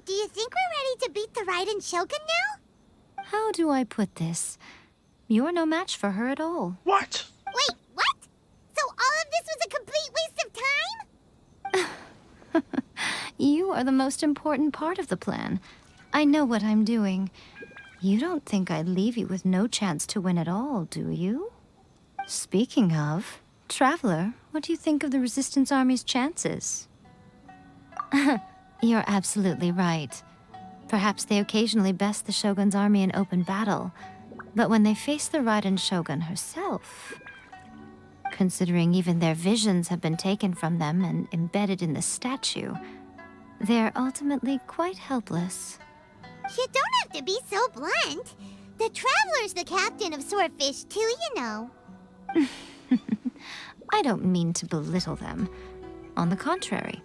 do you think we're ready to beat the Raiden Shogun now? How do I put this? You're no match for her at all. What? Wait, what? So all of this was a complete waste of time? You are the most important part of the plan. I know what I'm doing. You don't think I'd leave you with no chance to win at all, do you? Speaking of, Traveler, what do you think of the Resistance Army's chances? You're absolutely right. Perhaps they occasionally best the Shogun's army in open battle, but when they face the Raiden Shogun herself... Considering even their visions have been taken from them and embedded in the statue, they're ultimately quite helpless. You don't have to be so blunt. The Traveler's the captain of Swordfish too, you know. I don't mean to belittle them. On the contrary.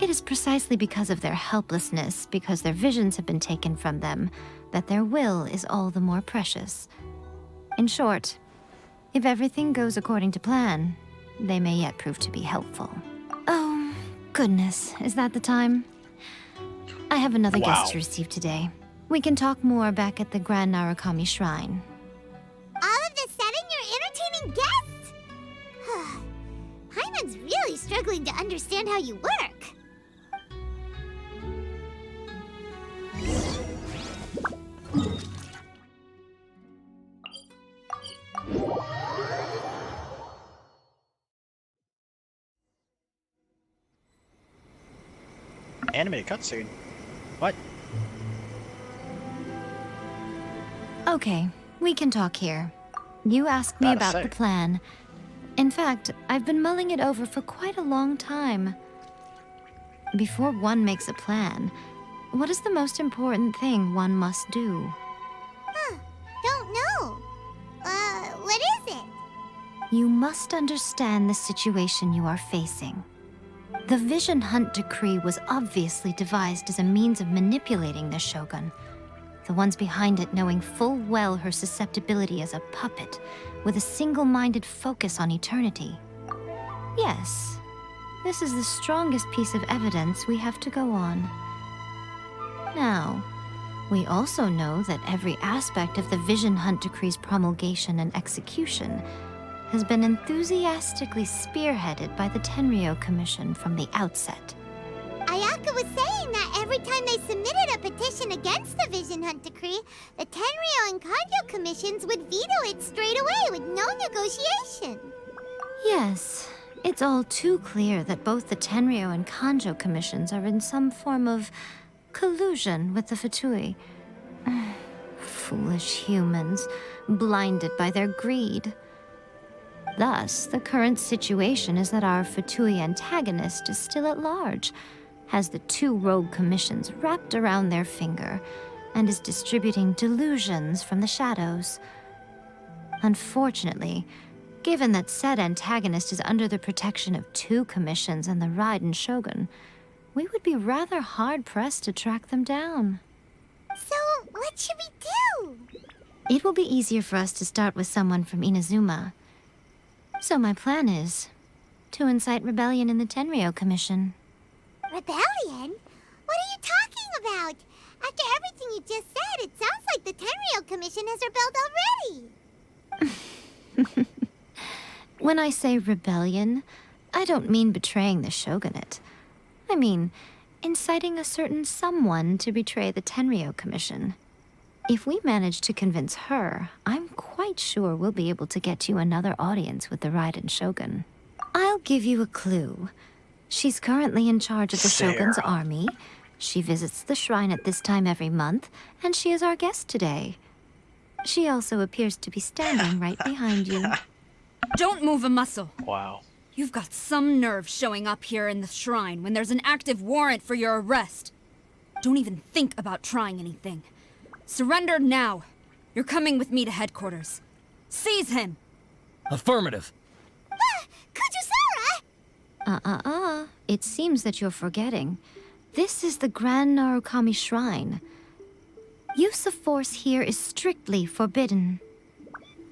It is precisely because of their helplessness, because their visions have been taken from them, that their will is all the more precious. In short, if everything goes according to plan, they may yet prove to be helpful. Oh, goodness, is that the time? I have another guest to receive today. We can talk more back at the Grand Narukami Shrine. All of this sudden, you're entertaining guests? Paimon's really struggling to understand how you work. Animated cutscene. What? Okay, we can talk here. You asked me about the plan. In fact, I've been mulling it over for quite a long time. Before one makes a plan, what is the most important thing one must do? Don't know. What is it? You must understand the situation you are facing. The Vision Hunt Decree was obviously devised as a means of manipulating the Shogun. The ones behind it knowing full well her susceptibility as a puppet, with a single-minded focus on eternity. Yes, this is the strongest piece of evidence we have to go on. Now, we also know that every aspect of the Vision Hunt Decree's promulgation and execution has been enthusiastically spearheaded by the Tenryou Commission from the outset. Ayaka was saying that every time they submitted a petition against the Vision Hunt Decree, the Tenryou and Kanjo commissions would veto it straight away with no negotiation. Yes, it's all too clear that both the Tenryou and Kanjo commissions are in some form of collusion with the Fatui. Foolish humans, blinded by their greed. Thus, the current situation is that our Fatui antagonist is still at large, has the two rogue commissions wrapped around their finger, and is distributing delusions from the shadows. Unfortunately, given that said antagonist is under the protection of two commissions and the Raiden Shogun, we would be rather hard-pressed to track them down. So, what should we do? It will be easier for us to start with someone from Inazuma. So my plan is to incite rebellion in the Tenryou Commission. Rebellion? What are you talking about? After everything you just said, it sounds like the Tenryou Commission has rebelled already. When I say rebellion, I don't mean betraying the shogunate. I mean inciting a certain someone to betray the Tenryou Commission. If we manage to convince her, I'm quite sure we'll be able to get you another audience with the Raiden Shogun. I'll give you a clue. She's currently in charge of the Shogun's army. She visits the shrine at this time every month, and she is our guest today. She also appears to be standing right behind you. Don't move a muscle. Wow. You've got some nerve showing up here in the shrine when there's an active warrant for your arrest. Don't even think about trying anything. Surrender now. You're coming with me to headquarters. Seize him! Affirmative. Kujusara! It seems that you're forgetting. This is the Grand Narukami Shrine. Use of force here is strictly forbidden.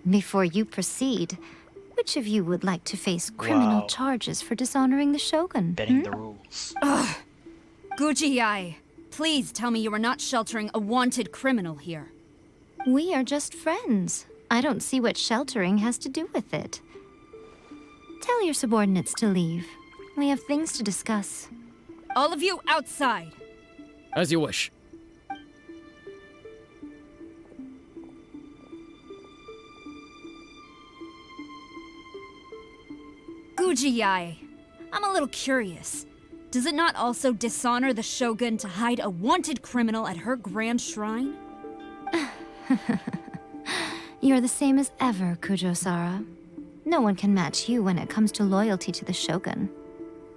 Before you proceed, which of you would like to face criminal charges for dishonoring the Shogun? Bending the rules. Ugh. Guji-ai, please tell me you are not sheltering a wanted criminal here. We are just friends. I don't see what sheltering has to do with it. Tell your subordinates to leave. We have things to discuss. All of you outside! As you wish. Guji-ai, I'm a little curious. Does it not also dishonor the Shogun to hide a wanted criminal at her grand shrine? You're the same as ever, Kujo-Sara. No one can match you when it comes to loyalty to the Shogun.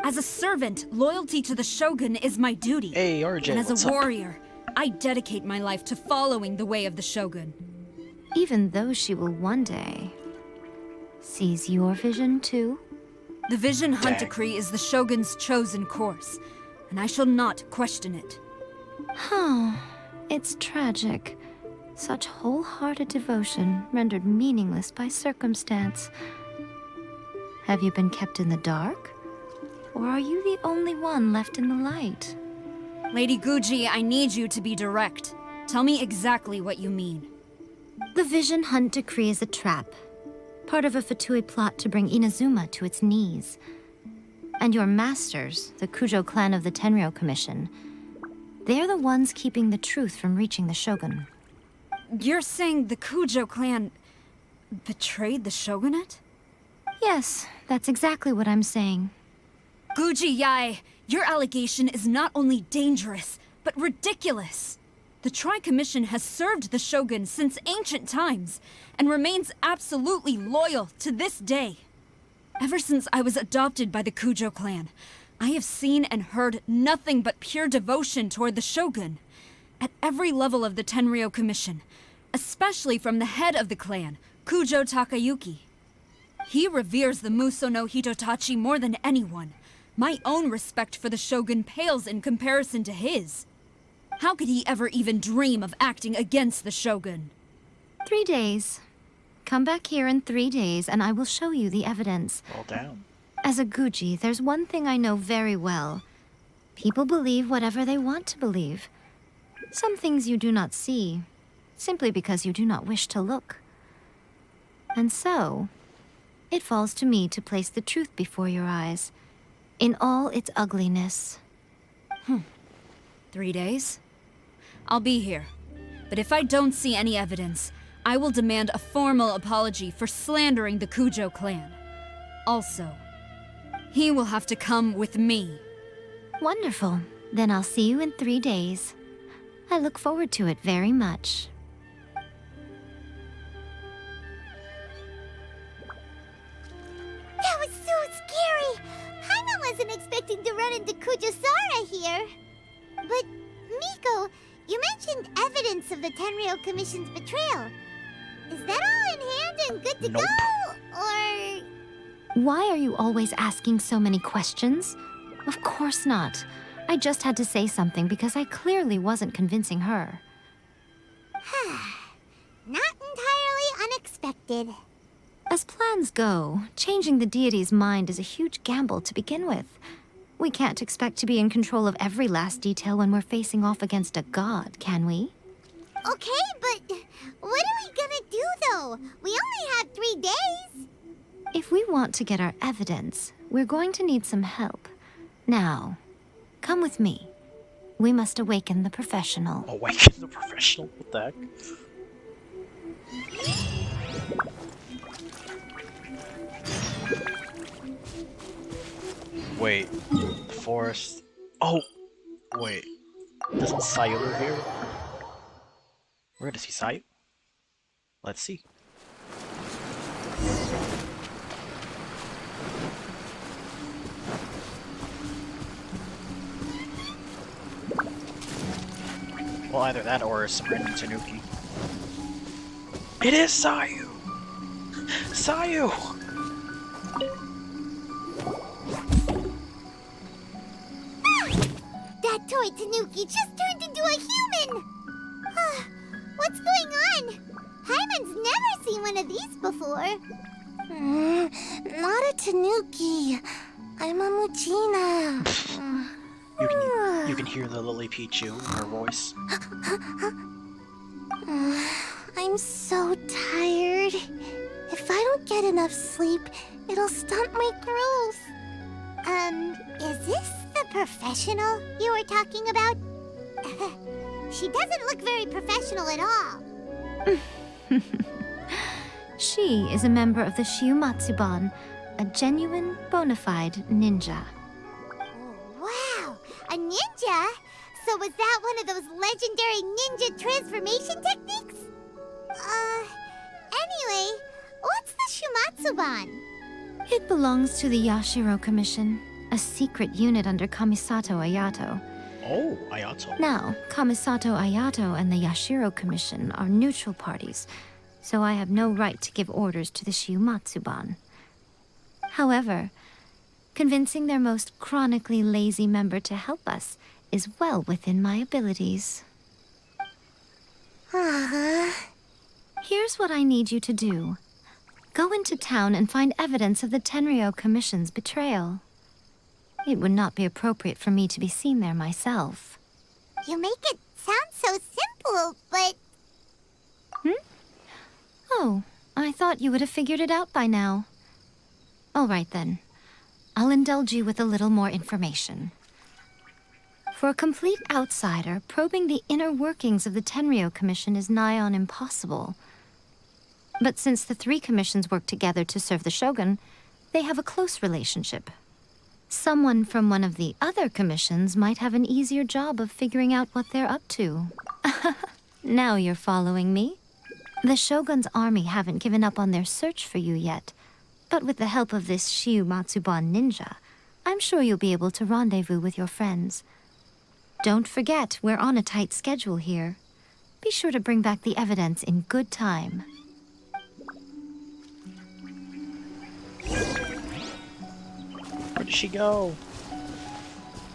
As a servant, loyalty to the Shogun is my duty. Hey, RJ, And as what's a up? warrior, I dedicate my life to following the way of the Shogun. Even though she will one day seize your vision too? The Vision Hunt Dang. Decree is the Shogun's chosen course, and I shall not question it. Oh, it's tragic. Such wholehearted devotion rendered meaningless by circumstance. Have you been kept in the dark? Or are you the only one left in the light? Lady Guji, I need you to be direct. Tell me exactly what you mean. The Vision Hunt Decree is a trap. Part of a Fatui plot to bring Inazuma to its knees. And your masters, the Kujo clan of the Tenryou Commission, they're the ones keeping the truth from reaching the Shogun. You're saying the Kujo clan betrayed the Shogunate? Yes, that's exactly what I'm saying. Guji-ai, your allegation is not only dangerous, but ridiculous. The Tri-Commission has served the Shogun since ancient times, and remains absolutely loyal to this day. Ever since I was adopted by the Kujo clan, I have seen and heard nothing but pure devotion toward the Shogun. At every level of the Tenryou Commission, especially from the head of the clan, Kujo Takayuki. He reveres the Muso no Hitotachi more than anyone. My own respect for the Shogun pales in comparison to his. How could he ever even dream of acting against the Shogun? 3 days. Come back here in 3 days and I will show you the evidence. Roll down. As a Guji, there's one thing I know very well. People believe whatever they want to believe. Some things you do not see, simply because you do not wish to look. And so, it falls to me to place the truth before your eyes, in all its ugliness. 3 days? I'll be here. But if I don't see any evidence, I will demand a formal apology for slandering the Kujo clan. Also, he will have to come with me. Wonderful. Then I'll see you in 3 days. I look forward to it very much. That was so scary! Haima wasn't expecting to run into Kujo-Sara here. But, Miko, you mentioned evidence of the Tenryou Commission's betrayal. Is that all in hand and good to Nope. go? Or... Why are you always asking so many questions? Of course not. I just had to say something because I clearly wasn't convincing her. not entirely unexpected. As plans go, changing the deity's mind is a huge gamble to begin with. We can't expect to be in control of every last detail when we're facing off against a god, can we? Okay, but what are we gonna do, though? We only have 3 days. If we want to get our evidence, we're going to need some help. Now, come with me. We must awaken the professional. Awaken the professional. What the heck? Wait, the forest. Oh, wait. Doesn't Sayu live here? Where does he Sayu? Let's see. Well, either that or some random Tanuki. It is Sayu! Sayu! That toy Tanuki just turned into a human! What's going on? Hyman's never seen one of these before. Not a Tanuki. I'm a Muchina. You You can hear the Lily Pichu in her voice. I'm so tired. If I don't get enough sleep, it'll stunt my growth. Is this the professional you were talking about? She doesn't look very professional at all. She is a member of the Shiumatsuban, a genuine, bona fide ninja. Wow, a ninja? So was that one of those legendary ninja transformation techniques? Anyway, what's the Shumatsuban? It belongs to the Yashiro Commission, a secret unit under Kamisato Ayato. Oh, Ayato. Now, Kamisato Ayato and the Yashiro Commission are neutral parties, so I have no right to give orders to the Shiumatsuban. However, convincing their most chronically lazy member to help us is well within my abilities. Here's what I need you to do. Go into town and find evidence of the Tenryou Commission's betrayal. It would not be appropriate for me to be seen there myself. You make it sound so simple, but... Oh, I thought you would have figured it out by now. All right then. I'll indulge you with a little more information. For a complete outsider, probing the inner workings of the Tenryou Commission is nigh on impossible. But since the three commissions work together to serve the Shogun, they have a close relationship. Someone from one of the other commissions might have an easier job of figuring out what they're up to. Now you're following me? The Shogun's army haven't given up on their search for you yet, but with the help of this Shiumatsuban ninja, I'm sure you'll be able to rendezvous with your friends. Don't forget, we're on a tight schedule here. Be sure to bring back the evidence in good time. Where did she go?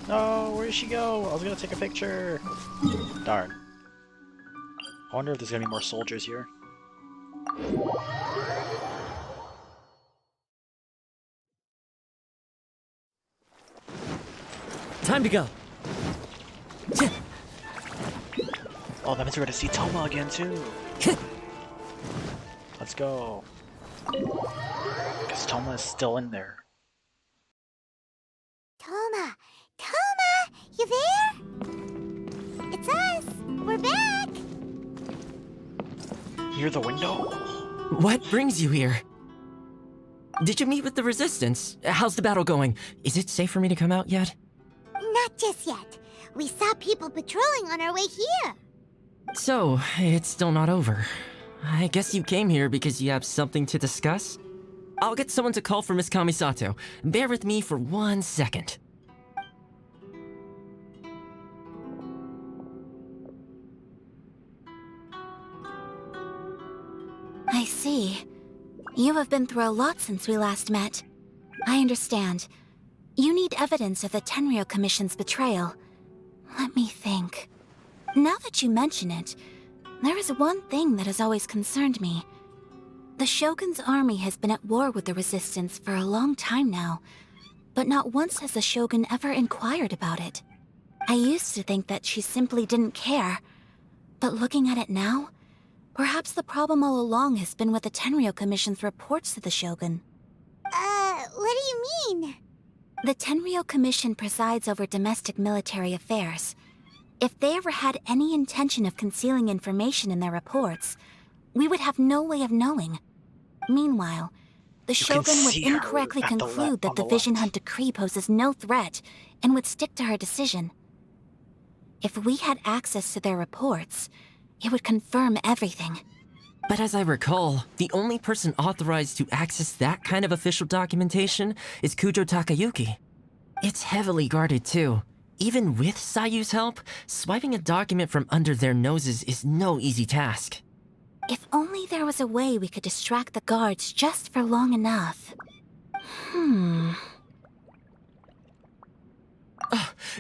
No, where did she go? I was gonna take a picture. Darn. I wonder if there's gonna be more soldiers here. Time to go. Oh, that means we're gonna see Toma again too. Let's go. Because Toma is still in there. Toma! Toma! You there? It's us! We're back! Near the window? What brings you here? Did you meet with the Resistance? How's the battle going? Is it safe for me to come out yet? Not just yet. We saw people patrolling on our way here. So, it's still not over. I guess you came here because you have something to discuss? I'll get someone to call for Miss Kamisato. Bear with me for 1 second. I see. You have been through a lot since we last met. I understand. You need evidence of the Tenryou Commission's betrayal. Let me think. Now that you mention it, there is one thing that has always concerned me. The Shogun's army has been at war with the Resistance for a long time now, but not once has the Shogun ever inquired about it. I used to think that she simply didn't care, but looking at it now, perhaps the problem all along has been with the Tenryou Commission's reports to the Shogun. What do you mean? The Tenryou Commission presides over domestic military affairs. If they ever had any intention of concealing information in their reports, we would have no way of knowing. Meanwhile, the Shogun would incorrectly conclude that the Vision Hunt decree poses no threat and would stick to her decision. If we had access to their reports, it would confirm everything. But as I recall, the only person authorized to access that kind of official documentation is Kujo Takayuki. It's heavily guarded too. Even with Sayu's help, swiping a document from under their noses is no easy task. If only there was a way we could distract the guards just for long enough.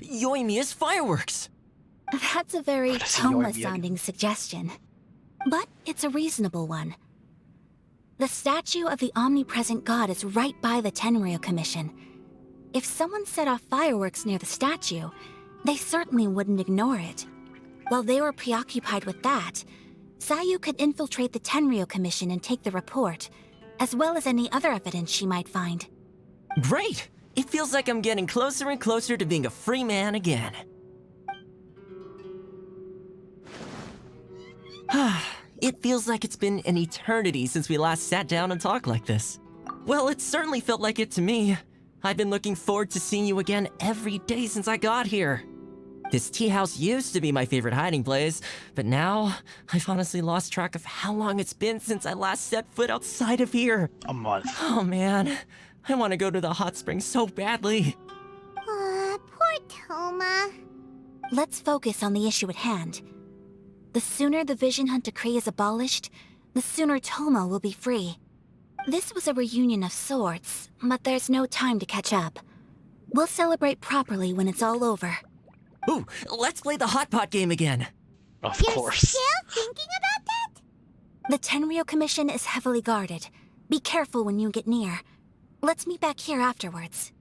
Yoimiya's fireworks! That's a very What is Toma-sounding suggestion. But it's a reasonable one. The statue of the omnipresent god is right by the Tenryou Commission. If someone set off fireworks near the statue, They certainly wouldn't ignore it. While they were preoccupied with that, Sayu could infiltrate the Tenryou Commission and take the report, as well as any other evidence she might find. Great! It feels like I'm getting closer and closer to being a free man again. It feels like it's been an eternity since we last sat down and talked like this. Well, it certainly felt like it to me. I've been looking forward to seeing you again every day since I got here. This tea house used to be my favorite hiding place, but now I've honestly lost track of how long it's been since I last set foot outside of here. A month. Oh man, I want to go to the hot springs so badly. Poor Toma. Let's focus on the issue at hand. The sooner the Vision Hunt Decree is abolished, the sooner Toma will be free. This was a reunion of sorts, but there's no time to catch up. We'll celebrate properly when it's all over. Ooh, let's play the hot pot game again. Of You're course. still thinking about that? The Tenryou Commission is heavily guarded. Be careful when you get near. Let's meet back here afterwards.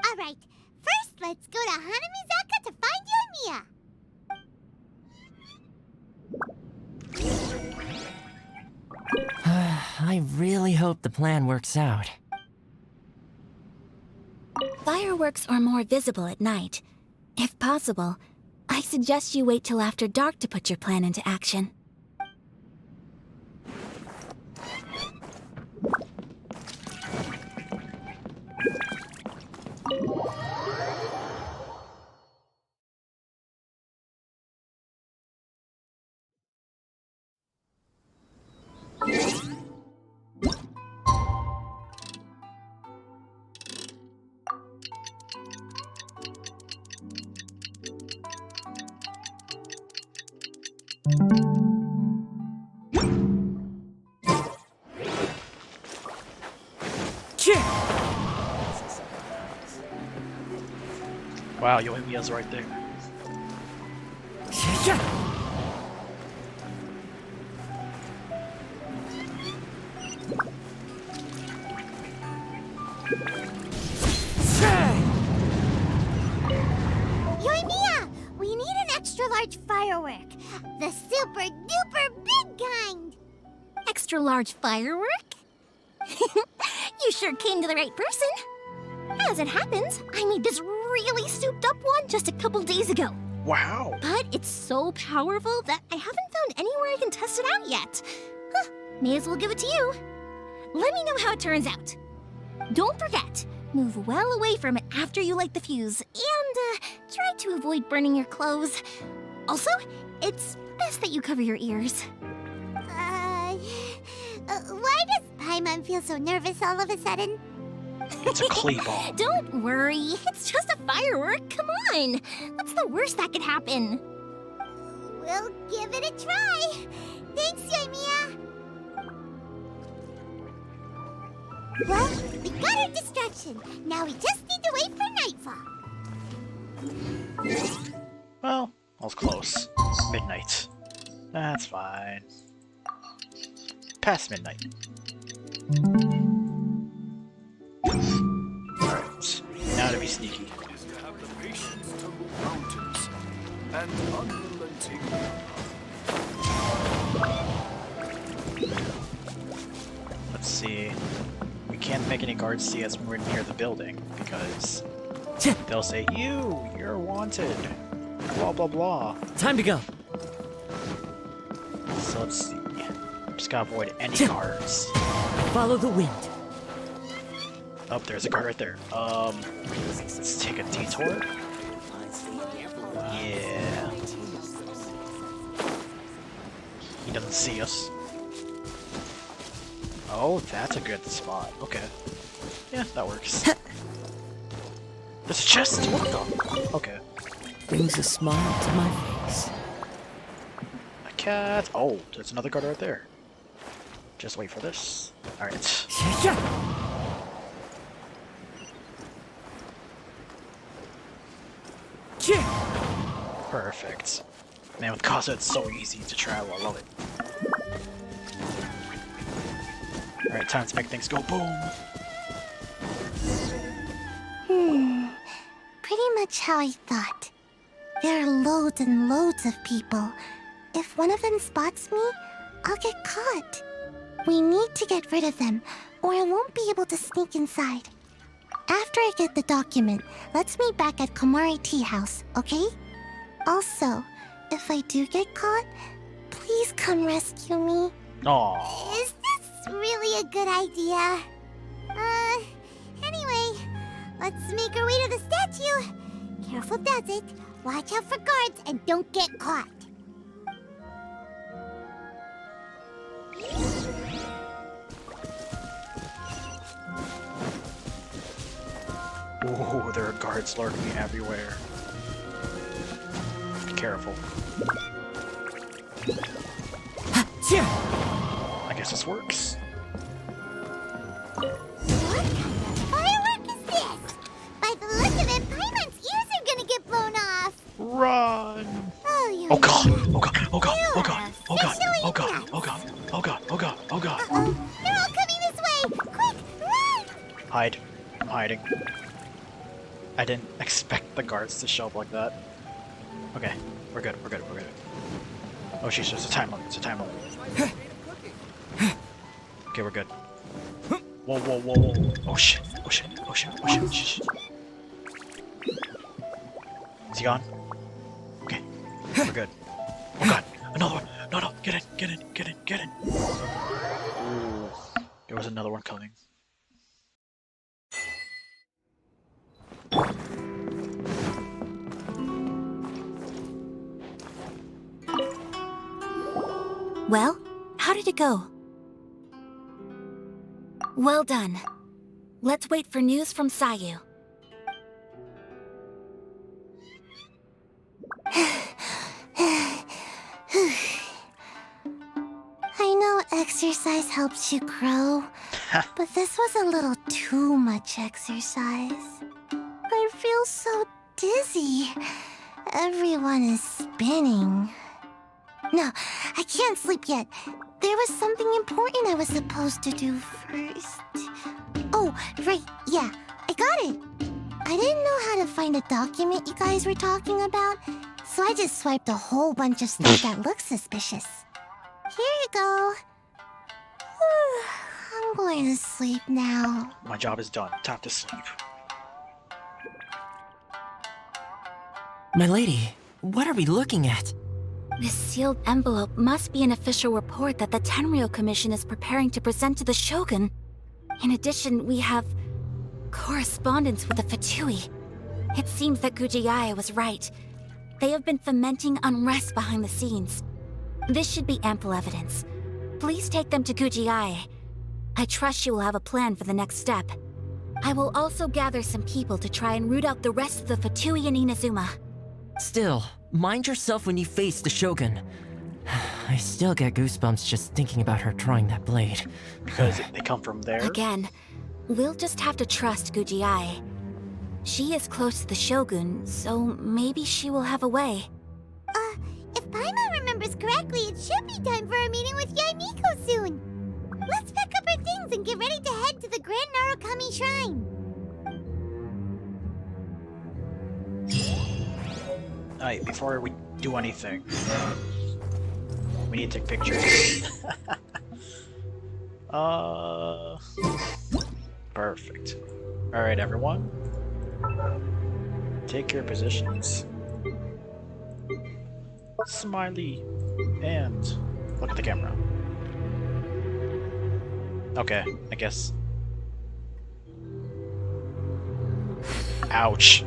Alright, first let's go to Hanamizaka to find Yoimiya. I really hope the plan works out. Fireworks are more visible at night. If possible, I suggest you wait till after dark to put your plan into action. Wow, Yoimiya's right there. Yoimiya, we need an extra large firework. The super duper big kind. Extra large firework? You sure came to the right person. As it happens, I made this really souped up one just a couple days ago. Wow. But it's so powerful that I haven't found anywhere I can test it out yet. Huh, may as well give it to you. Let me know how it turns out. Don't forget, move well away from it after you light the fuse, and try to avoid burning your clothes. Also, it's best that you cover your ears. Why does Paimon feel so nervous all of a sudden? It's a clay ball. Don't worry, it's just a firework. Come on, what's the worst that could happen? We'll give it a try. Thanks, Yoimiya. Well, we got our distraction. Now we just need to wait for nightfall. Well, I was close. Midnight. That's fine. Past midnight. Alright, now to be sneaky. Is to have the patience to move mountains and unrelenting. Let's see. We can't make any guards see us when we're near the building because they'll say, you're wanted. Blah blah blah. Time to go. So let's see. Just gotta avoid any guards. Follow the wind. Oh, there's a guard right there. Let's take a detour. Yeah. He doesn't see us. Oh, that's a good spot. Okay. Yeah, that works. There's a chest! What the? Okay. Brings a smile to my face. A cat. Oh, there's another guard right there. Just wait for this. Alright. Perfect. Man, with Casa, it's so easy to travel. I love it. Alright, time to make things go boom. Pretty much how I thought. There are loads and loads of people. If one of them spots me, I'll get caught. We need to get rid of them, or I won't be able to sneak inside. After I get the document, let's meet back at Komari Tea House, okay? Also, if I do get caught, please come rescue me. Aww. Is this really a good idea? Anyway, let's make our way to the statue. Careful does it. Watch out for guards and don't get caught. Ooh, there are guards lurking everywhere. Be careful. I guess this works. What kind of firework is this? By the look of it, Paimon's ears are gonna get blown off. Run! Oh, you Oh god! idiot. Oh god! Oh god! You Oh god! are Oh god! officially Oh god! nuts. Oh god! Oh god! Oh god! Oh god! Uh-oh. They're all coming this way. Quick, run! Hide. I'm hiding. I didn't expect the guards to show up like that. Okay, we're good. We're good. We're good. Oh, she's just a time limit. It's a time limit. Okay, we're good. Whoa, whoa, whoa, whoa. Oh shit. Oh shit. Oh shit. Oh shit. Shh, shh. Is he gone? Okay. We're good. Oh god. Another one. No, no. Get in. Get in. Get in. Get in. Ooh. There was another one coming. Well, how did it go? Well done. Let's wait for news from Sayu. I know exercise helps you grow, but this was a little too much exercise. I feel so dizzy. Everyone is spinning. No, I can't sleep yet. There was something important I was supposed to do first. Oh, right, yeah, I got it. I didn't know how to find a document you guys were talking about, so I just swiped a whole bunch of stuff that looks suspicious. Here you go. I'm going to sleep now. My job is done. Time to sleep. My lady, what are we looking at? This sealed envelope must be an official report that the Tenryou Commission is preparing to present to the Shogun. In addition, we have correspondence with the Fatui. It seems that Gujiai was right. They have been fomenting unrest behind the scenes. This should be ample evidence. Please take them to Gujiai. I trust you will have a plan for the next step. I will also gather some people to try and root out the rest of the Fatui in Inazuma. Still, mind yourself when you face the Shogun. I still get goosebumps just thinking about her drawing that blade. Because they come from there. Again, we'll just have to trust Gujiai. She is close to the Shogun, so maybe she will have a way. If Paimon remembers correctly, it should be time for a meeting with Yaimiko soon. Let's pack up our things and get ready to head to the Grand Narukami Shrine. Alright, before we do anything, we need to take pictures. Perfect. Alright, everyone. Take your positions. Smiley. And look at the camera. Okay, I guess. Ouch.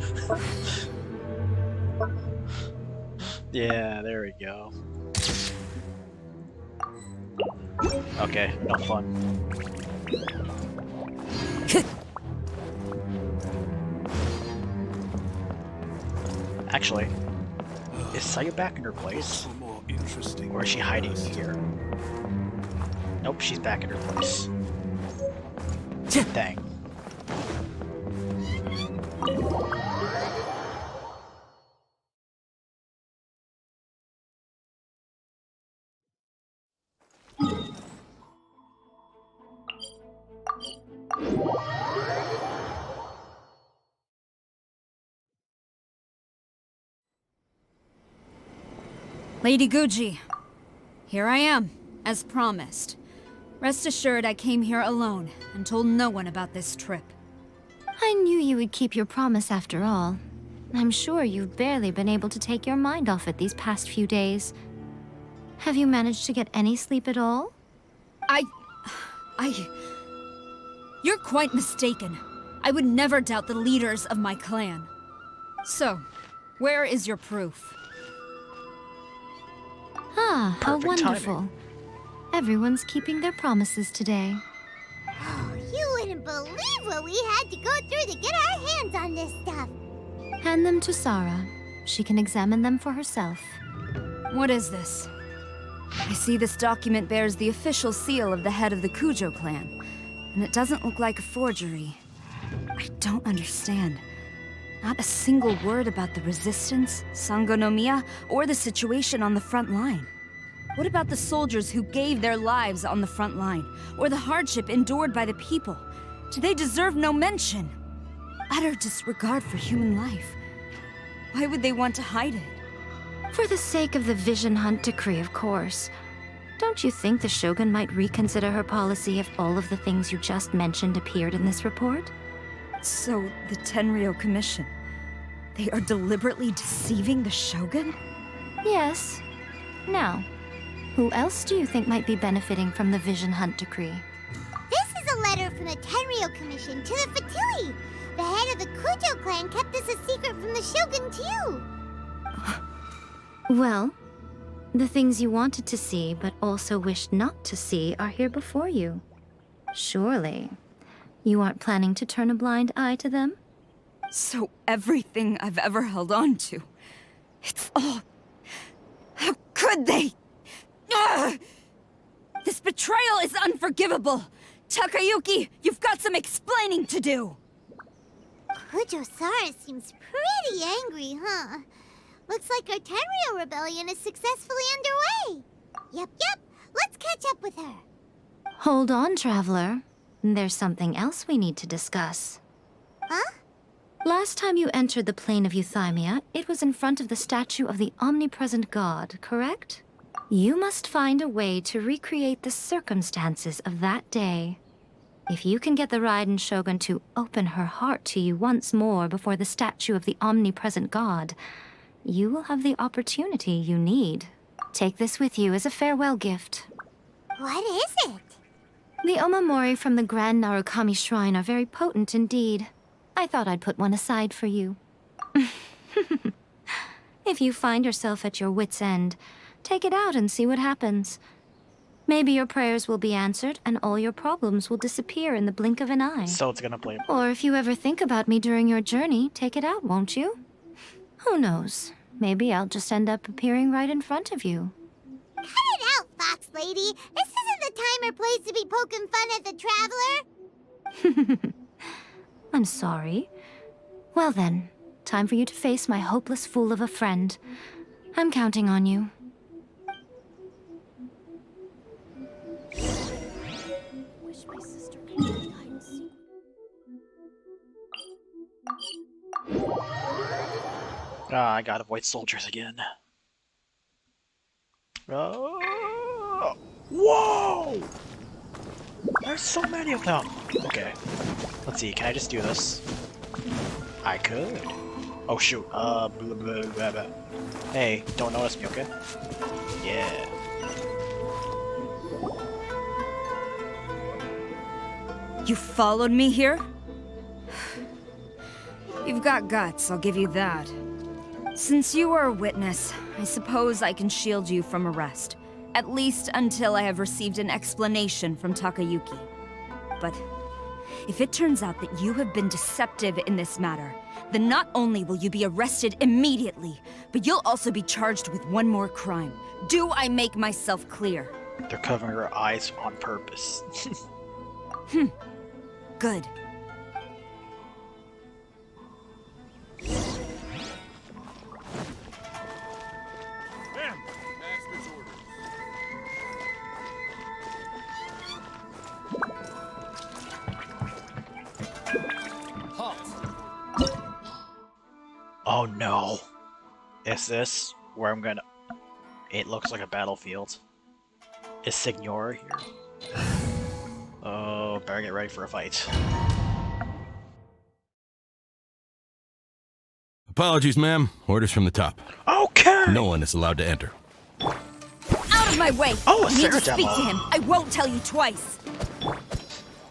Yeah, there we go. Okay, no fun. Actually, is Sayu back in her place? Or is she hiding here? Nope, she's back in her place. Dang. Lady Guji, here I am, as promised. Rest assured I came here alone and told no one about this trip. I knew you would keep your promise after all. I'm sure you've barely been able to take your mind off it these past few days. Have you managed to get any sleep at all? You're quite mistaken. I would never doubt the leaders of my clan. So, where is your proof? Ah, how Perfect wonderful. timing. Everyone's keeping their promises today. Oh, you wouldn't believe what we had to go through to get our hands on this stuff. Hand them to Sarah. She can examine them for herself. What is this? I see this document bears the official seal of the head of the Kujo clan, and it doesn't look like a forgery. I don't understand. Not a single word about the resistance, Sangonomiya, or the situation on the front line. What about the soldiers who gave their lives on the front line, or the hardship endured by the people? Do they deserve no mention? Utter disregard for human life. Why would they want to hide it? For the sake of the Vision Hunt decree, of course. Don't you think the Shogun might reconsider her policy if all of the things you just mentioned appeared in this report? So, the Tenryou Commission, they are deliberately deceiving the Shogun? Yes. Now, who else do you think might be benefiting from the Vision Hunt decree? This is a letter from the Tenryou Commission to the Fatui. The head of the Kujo clan kept this a secret from the Shogun, too. Well, the things you wanted to see but also wished not to see are here before you. Surely, you aren't planning to turn a blind eye to them? So everything I've ever held on to, it's all... How could they? Ugh! This betrayal is unforgivable! Takayuki, you've got some explaining to do! Kujo-Sara seems pretty angry, huh? Looks like our Tenryou rebellion is successfully underway. Yep, let's catch up with her. Hold on, Traveler. There's something else we need to discuss. Huh? Last time you entered the plane of Euthymia, it was in front of the statue of the omnipresent god, correct? You must find a way to recreate the circumstances of that day. If you can get the Raiden Shogun to open her heart to you once more before the statue of the omnipresent god, you will have the opportunity you need. Take this with you as a farewell gift. What is it? The omamori from the Grand Narukami Shrine are very potent indeed. I thought I'd put one aside for you. If you find yourself at your wit's end, take it out and see what happens. Maybe your prayers will be answered and all your problems will disappear in the blink of an eye. So it's gonna play. Or if you ever think about me during your journey, take it out, won't you? Who knows? Maybe I'll just end up appearing right in front of you. Cut it out, Fox Lady. This isn't the time or place to be poking fun at the Traveler. I'm sorry. Well then, time for you to face my hopeless fool of a friend. I'm counting on you. Ah, I gotta avoid soldiers again. Oh! Whoa! There's so many of them! Okay. Let's see, can I just do this? I could. Oh shoot, blah, blah, blah, blah. Hey, don't notice me, okay? Yeah. You followed me here? You've got guts, I'll give you that. Since you are a witness, I suppose I can shield you from arrest. At least until I have received an explanation from Takayuki. But if it turns out that you have been deceptive in this matter, then not only will you be arrested immediately, but you'll also be charged with one more crime. Do I make myself clear? They're covering her eyes on purpose. Good. Master's orders. Oh no. Is this where I'm gonna... It looks like a battlefield. Is Signora here? Oh, better get ready for a fight. Apologies, ma'am. Orders from the top. Okay! No one is allowed to enter. Out of my way! Oh, a I need Sarah to speak demo. to him. I won't tell you twice.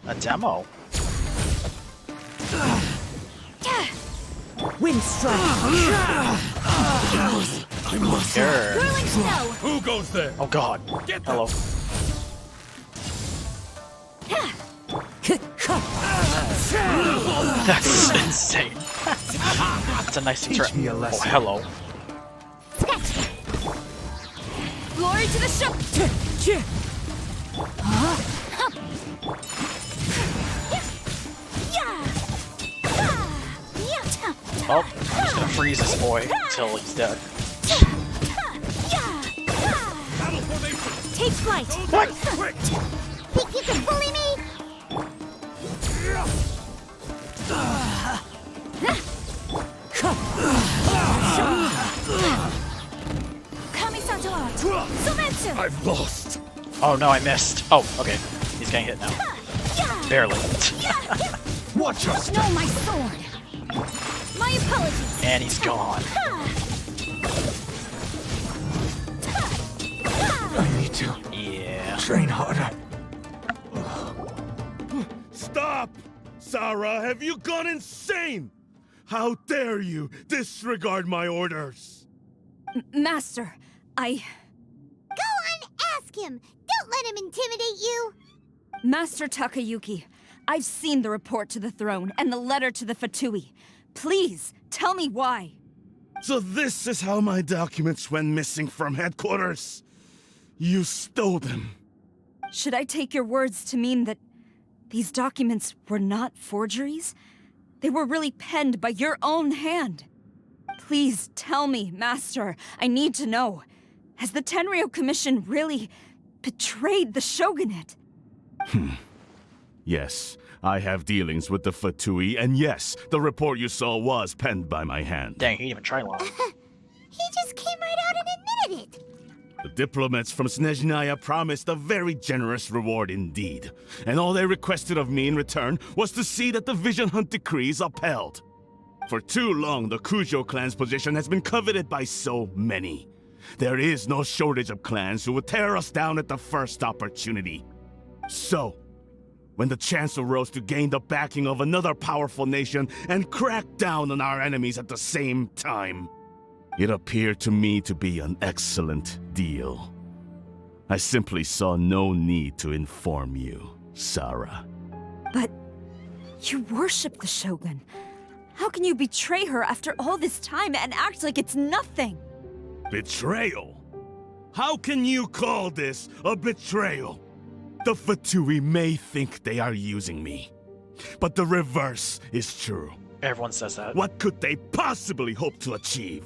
A demo? Wind strike. Sure. Whirling snow. Who goes there? Oh god. Hello. That's insane. That's a nice intro. Oh, hello. Glory to the show! Oh, I'm just gonna freeze this boy until he's dead. Take flight. What? Think you can bully me? I've lost. Oh no, I missed. Oh, okay. He's getting hit now. Barely. Watch us. No, my sword. My apologies. And he's gone. I need to Yeah. train harder. Stop! Sarah, have you gone insane? How dare you disregard my orders? Master, Go on, ask him. Don't let him intimidate you. Master Takayuki, I've seen the report to the throne and the letter to the Fatui. Please, tell me why. So this is how my documents went missing from headquarters. You stole them. Should I take your words to mean that these documents were not forgeries? They were really penned by your own hand. Please tell me, Master. I need to know. Has the Tenryou Commission really betrayed the Shogunate? Yes, I have dealings with the Fatui, and yes, the report you saw was penned by my hand. Dang, he didn't even try long. He just came right out and admitted it. The diplomats from Snezhnaya promised a very generous reward indeed, and all they requested of me in return was to see that the Vision Hunt decrees upheld. For too long, the Kujo clan's position has been coveted by so many. There is no shortage of clans who would tear us down at the first opportunity. So, when the chance arose to gain the backing of another powerful nation and crack down on our enemies at the same time, it appeared to me to be an excellent deal. I simply saw no need to inform you, Sarah. But you worship the Shogun. How can you betray her after all this time and act like it's nothing? Betrayal? How can you call this a betrayal? The Fatui may think they are using me, but the reverse is true. Everyone says that. What could they possibly hope to achieve?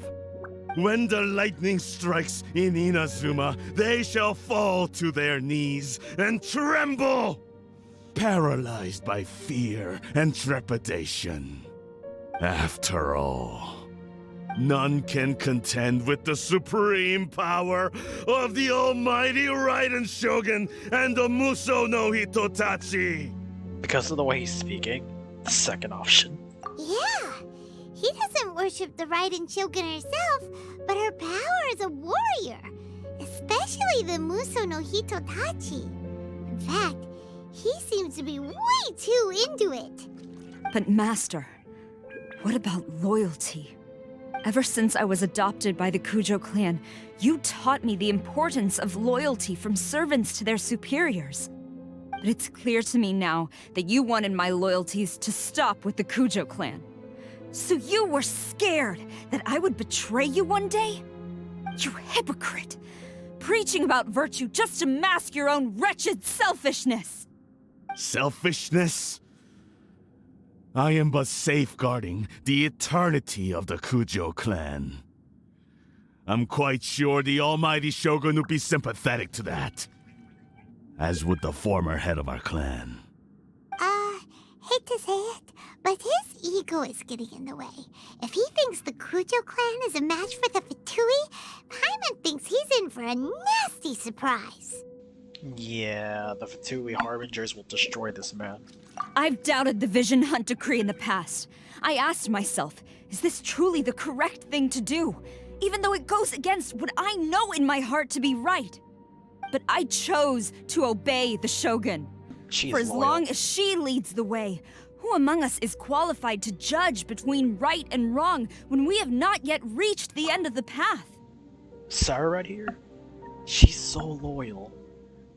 When the lightning strikes in Inazuma, they shall fall to their knees and tremble, paralyzed by fear and trepidation. After all, none can contend with the supreme power of the almighty Raiden Shogun and the Muso no Hitotachi! Because of the way he's speaking, the second option. Yeah, he doesn't worship the Raiden Shogun herself, but her power as a warrior, especially the Muso no Hitotachi. In fact, he seems to be way too into it. But Master, what about loyalty? Ever since I was adopted by the Kujo clan, you taught me the importance of loyalty from servants to their superiors. But it's clear to me now that you wanted my loyalties to stop with the Kujo clan. So you were scared that I would betray you one day? You hypocrite! Preaching about virtue just to mask your own wretched selfishness! Selfishness? I am but safeguarding the eternity of the Kujo clan. I'm quite sure the almighty Shogun would be sympathetic to that. As would the former head of our clan. Hate to say it, but his ego is getting in the way. If he thinks the Kujo clan is a match for the Fatui, Paimon thinks he's in for a nasty surprise. Yeah, the Fatui Harbingers will destroy this man. I've doubted the Vision Hunt decree in the past. I asked myself, is this truly the correct thing to do? Even though it goes against what I know in my heart to be right. But I chose to obey the Shogun. She's For as loyal. long as she leads the way, who among us is qualified to judge between right and wrong when we have not yet reached the end of the path? Sarah right here? She's so loyal.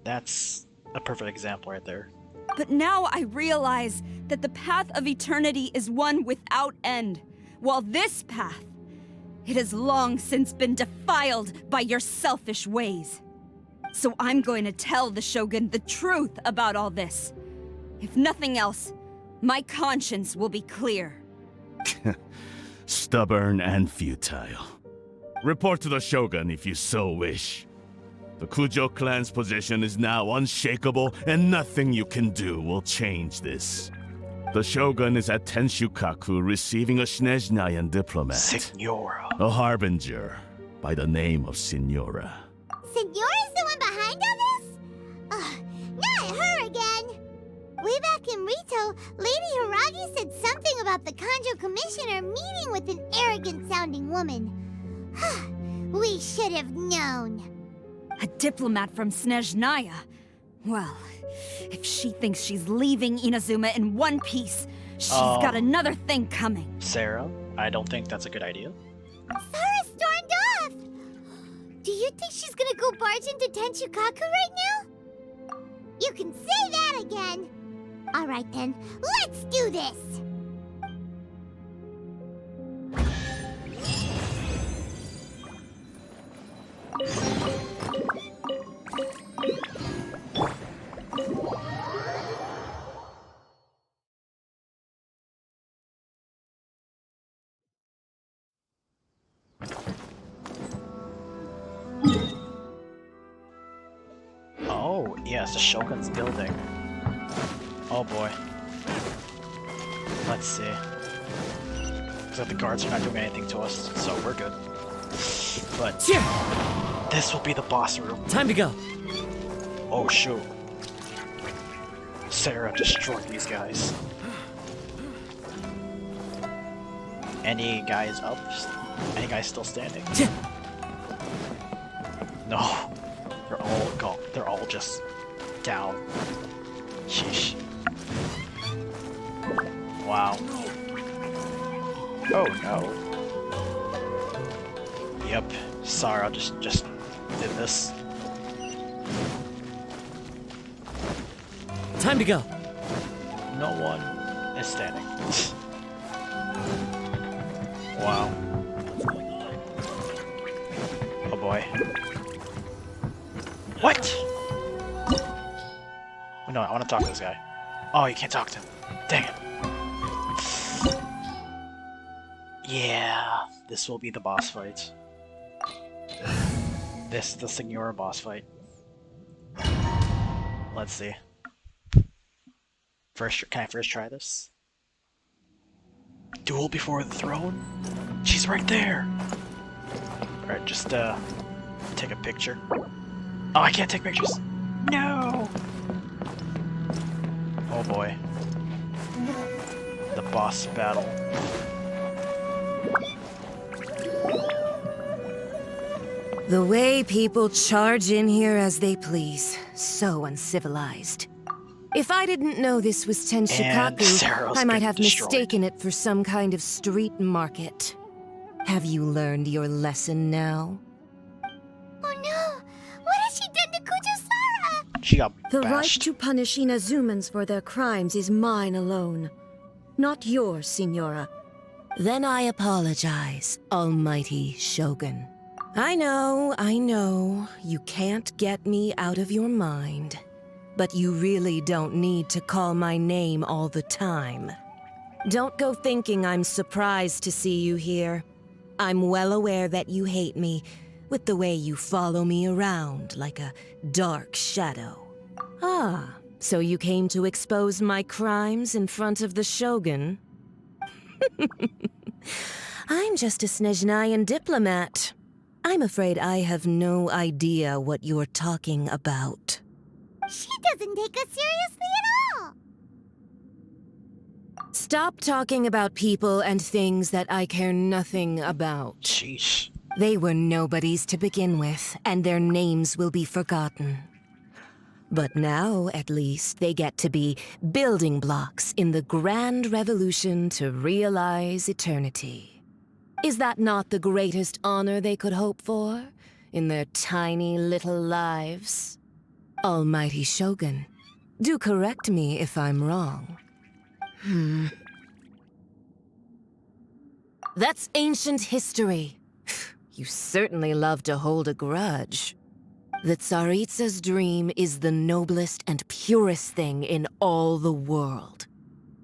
That's a perfect example right there. But now I realize that the path of eternity is one without end, while this path, it has long since been defiled by your selfish ways. So I'm going to tell the Shogun the truth about all this. If nothing else, my conscience will be clear. Stubborn and futile. Report to the Shogun if you so wish. The Kujo clan's position is now unshakable, and nothing you can do will change this. The Shogun is at Tenshukaku receiving a Snezhnayan diplomat. Signora. A harbinger by the name of Signora. Signora's the one behind all this? Ugh, not her again! Way back in Rito, Lady Hiragi said something about the Kanjo Commissioner meeting with an arrogant-sounding woman. We should have known. A diplomat from Snezhnaya? Well, if she thinks she's leaving Inazuma in one piece, she's got another thing coming. Sarah, I don't think that's a good idea. Sarah stormed off! Do you think she's gonna go barge into Tenshukaku right now? You can say that again! Alright then, let's do this! Oh, yes, the Shogun's building. Oh boy. Let's see. Looks like the guards are not doing anything to us, so we're good. But this will be the boss room. Time to go. Oh shoot. Sarah destroyed these guys. Any guys up? Any guys still standing? No. They're all gone. They're all just down. Sheesh. Wow. Oh no. Yep. Sarah just did this. Time to go. No one is standing. Wow. Oh boy. What? Oh, no, I want to talk to this guy. Oh, you can't talk to him. Dang it. Yeah, this will be the boss fight. This is the Signora boss fight. Let's see. Can I first try this? Duel before the throne? She's right there! Alright, just take a picture. Oh, I can't take pictures! No! Oh boy. The boss battle. The way people charge in here as they please. So uncivilized. If I didn't know this was Tenshukaku, I might have mistaken it for some kind of street market. Have you learned your lesson now? Oh no! What has she done to Kujusara? She got The right bashed. to punish Inazumans for their crimes is mine alone. Not yours, Signora. Then I apologize, Almighty Shogun. I know, you can't get me out of your mind. But you really don't need to call my name all the time. Don't go thinking I'm surprised to see you here. I'm well aware that you hate me, with the way you follow me around like a dark shadow. Ah, so you came to expose my crimes in front of the Shogun? I'm just a Snezhnayan diplomat. I'm afraid I have no idea what you're talking about. She doesn't take us seriously at all. Stop talking about people and things that I care nothing about. Sheesh. They were nobodies to begin with, and their names will be forgotten. But now, at least, they get to be building blocks in the grand revolution to realize eternity. Is that not the greatest honor they could hope for in their tiny little lives? Almighty Shogun, do correct me if I'm wrong. That's ancient history. You certainly love to hold a grudge. The Tsaritsa's dream is the noblest and purest thing in all the world.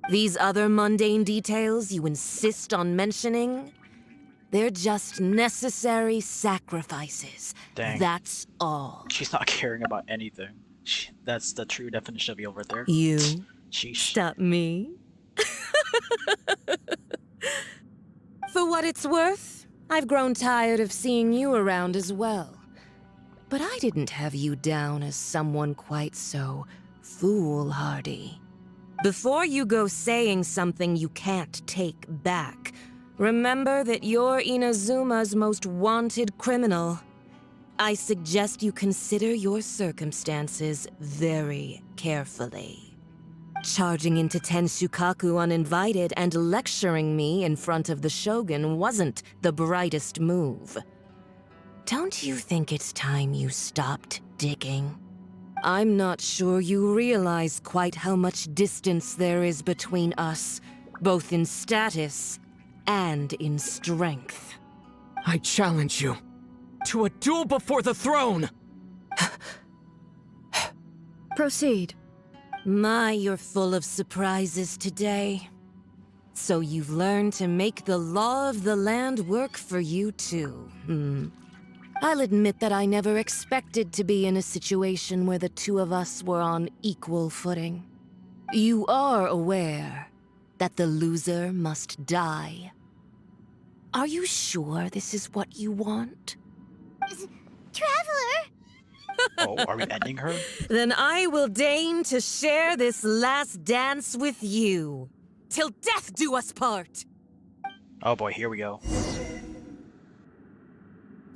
These other mundane details you insist on mentioning, they're just necessary sacrifices. Dang. That's all. She's not caring about anything. That's the true definition of evil right there. You Sheesh. stop me? For what it's worth, I've grown tired of seeing you around as well. But I didn't have you down as someone quite so foolhardy. Before you go saying something you can't take back, remember that you're Inazuma's most wanted criminal. I suggest you consider your circumstances very carefully. Charging into Tenshukaku uninvited and lecturing me in front of the Shogun wasn't the brightest move. Don't you think it's time you stopped digging? I'm not sure you realize quite how much distance there is between us, both in status and in strength. I challenge you to a duel before the throne! Proceed. My, you're full of surprises today. So you've learned to make the law of the land work for you too, I'll admit that I never expected to be in a situation where the two of us were on equal footing. You are aware that the loser must die. Are you sure this is what you want? Traveler! Oh, are we ending her? Then I will deign to share this last dance with you. Till death do us part! Oh boy, here we go.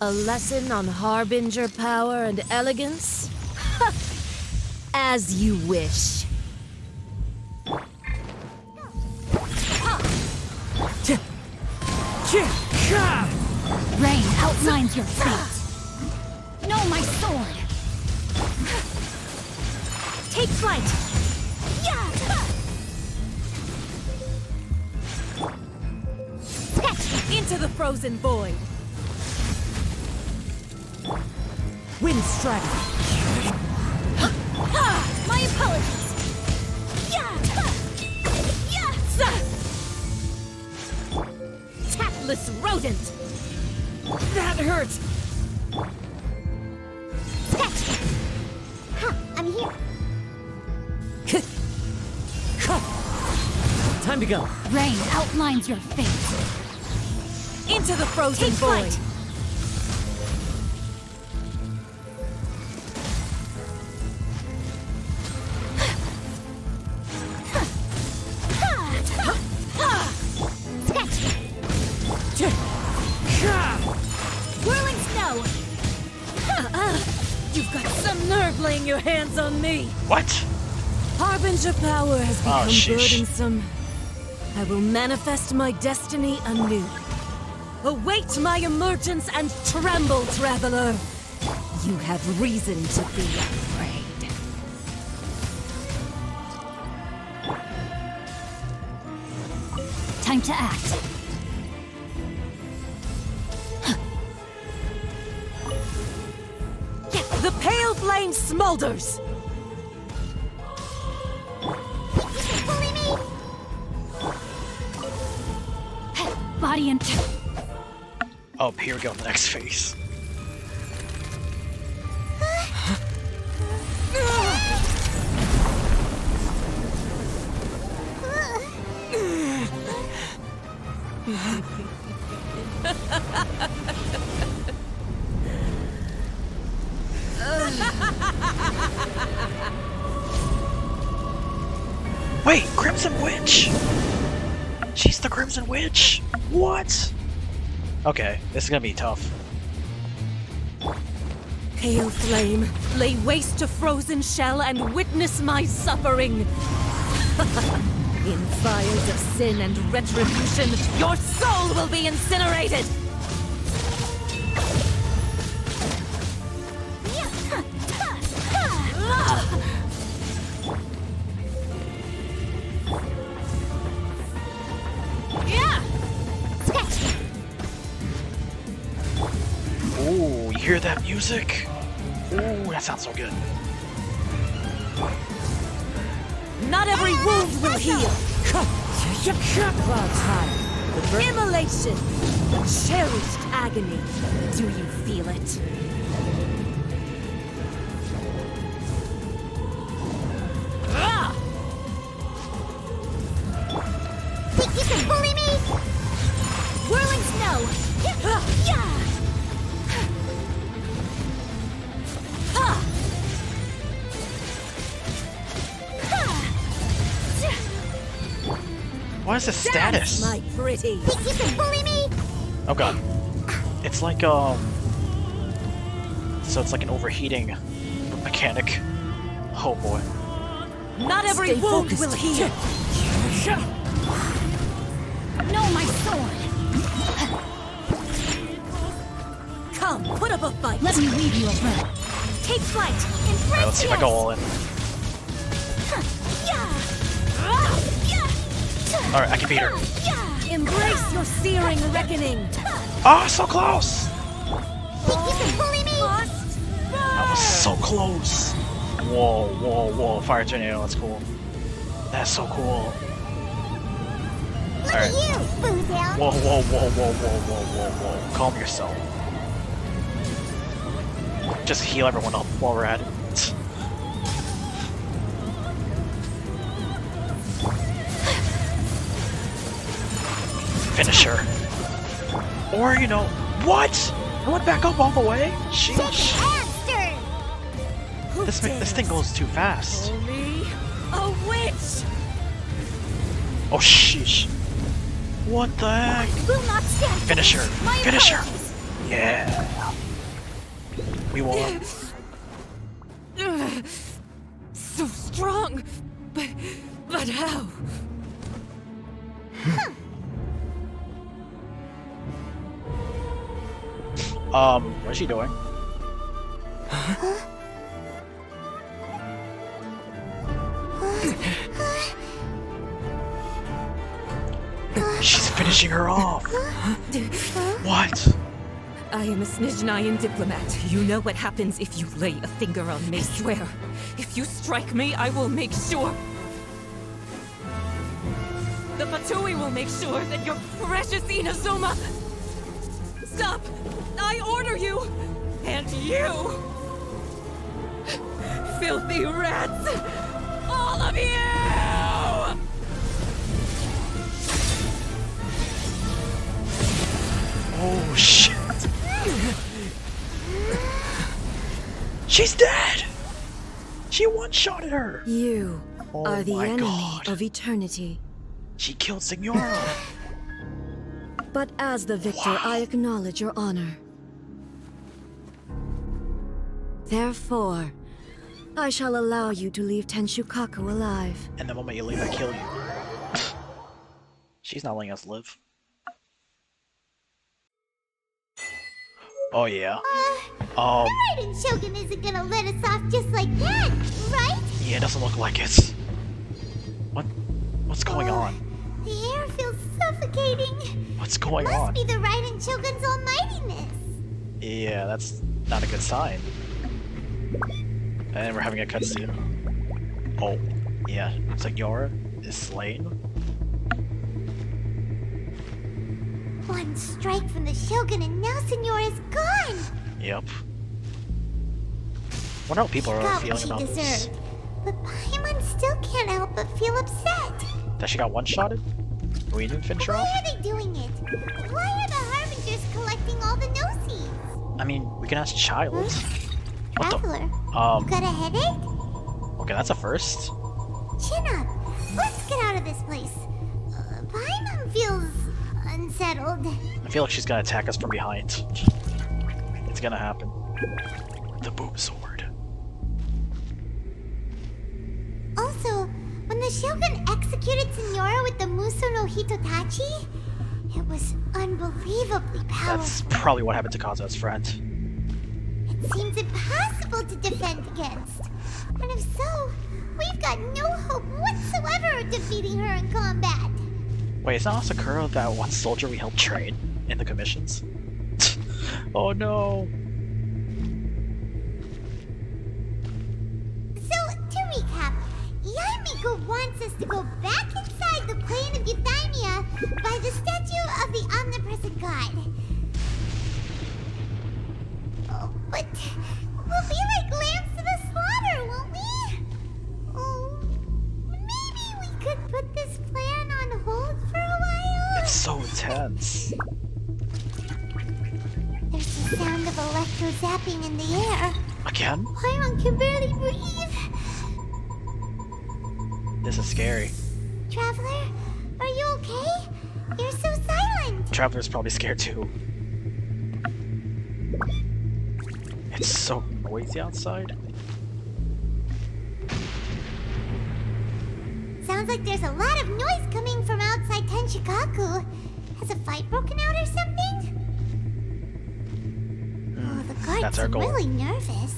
A lesson on harbinger power and elegance? As you wish. Rain outlines your fate. No, my sword! Take flight! Into the frozen void! Wind strike! My apologies! Tactless rodent! That hurt! I'm here. Time to go. Rain outlines your fate. Into the frozen Take void! flight! Whirling snow! You've got some nerve laying your hands on me! What? Harbinger power has become sheesh. burdensome. I will manifest my destiny anew. Await my emergence and tremble, traveler! You have reason to be afraid. Time to act. The pale flame smolders! Pulling me! Body and... Oh, here we go, the next phase. Wait, Crimson Witch! She's the Crimson Witch! What? Okay, this is gonna be tough. Pale flame, lay waste to frozen shell and witness my suffering. In fires of sin and retribution, your soul will be incinerated! Ooh, you hear that music? Ooh, that sounds so good. Not every wound will heal. Immolation, cherished agony. Do you feel it? Think you can bully me? Whirling snow! What is the status? My pretty. Think you can bully me? Oh god. It's like, so it's like an overheating mechanic. Oh boy. Not every wound will heal. No, my sword! Come, put up a fight. Let me leave you alone. Take flight! Alright, let's see if I go all in. Alright, I can beat her. Embrace your searing reckoning. Oh, so close! Think you can bully me? That was so close. Whoa, whoa, whoa. Fire tornado, that's cool. That's so cool. Look Alright. at you, Boozhound. Whoa, whoa, whoa, whoa, whoa, whoa, whoa, whoa. Calm yourself. Just heal everyone up while we're at it. Finish her. Or, you know, what? I went back up all the way? Sheesh. Monster! This thing goes too fast. Only a witch. Oh, sheesh. What the heck? Will not stand for Finish her. this. My Finish her. apologies. Yeah. We won. So strong, but how? What's she doing? She's finishing her off. What? I am a Snezhnayan diplomat. You know what happens if you lay a finger on me. Swear, if you strike me, I will make sure. The Fatui will make sure that your precious Inazuma. Stop! I order you! And you! Filthy rats! All of you! Oh shit! She's dead! She one-shotted her! You Oh are the my enemy God. of eternity. She killed Signora! But as the victor, I acknowledge your honor. Therefore, I shall allow you to leave Tenshukaku alive. And the moment you leave, I kill you. She's not letting us live. Oh yeah. The Raiden Shogun isn't gonna let us off just like that, right? Yeah, it doesn't look like it. What's going on? The air feels suffocating. What's going Must on? be the Raiden Shogun's almightiness. Yeah, that's not a good sign. And we're having a cutscene. Oh, yeah. Signora is slain. One strike from the Shogun and now Signora's gone. Yep. Wonder how people are Got what feeling she about this. deserved. But Paimon still can't help but feel upset. That she got one-shotted? We didn't finish her Why off? are they doing it? Why are the Harbingers collecting all the no-seeds? I mean, we can ask Child. What the? Traveler, you got a headache? Okay, that's a first. Chin up. Let's get out of this place. Paimon feels unsettled. I feel like she's gonna attack us from behind. It's gonna happen. The boob sword. Also, when the Shogun executed Signora with the Muso no Hitotachi, it was unbelievably powerful. That's probably what happened to Kazuha's friend. It seems impossible to defend against. And if so, we've got no hope whatsoever of defeating her in combat. Wait, is not Sakura that one soldier we helped train in the commissions? Oh no. So, to recap, Yaemiko wants us to go back inside the plane of Euthymia by the statue of the omnipresent god. Oh, but we'll be like lambs to the slaughter, won't we? Oh, maybe we could put this plan on hold for a while? It's so intense. There's the sound of electro zapping in the air. Again? Paimon can barely breathe. This is scary. Traveler, are you okay? You're so silent. Traveler's probably scared too. It's so noisy outside. Sounds like there's a lot of noise coming from outside Tenshikaku. Has a fight broken out or something? Oh, the guards That's our seem goal. really nervous.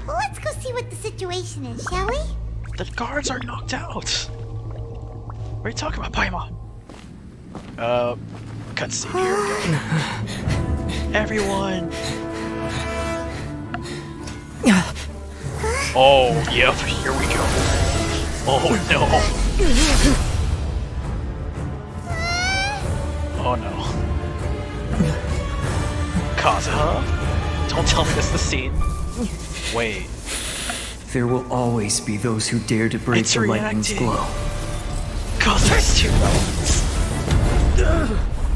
Well, let's go see what the situation is, shall we? The guards are knocked out. What are you talking about, Paimon? Cutscene, here we go. Everyone! Oh, yep, here we go. Oh no. Oh no. Kazuha? Don't tell me this is the scene. Wait. There will always be those who dare to break It's the lightning's reacting. glow. Kazuha's two elements.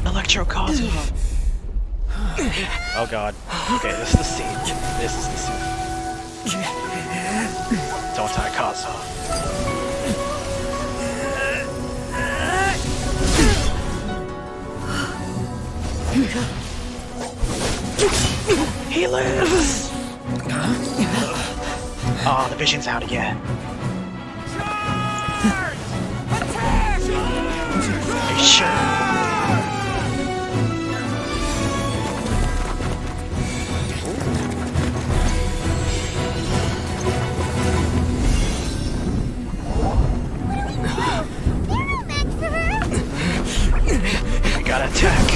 Electro Kazuha. Oh god. Okay, this is the scene. This is the scene. Don't die, Kazuha. He lives! Oh, the vision's out again. Are you sure? We gotta attack.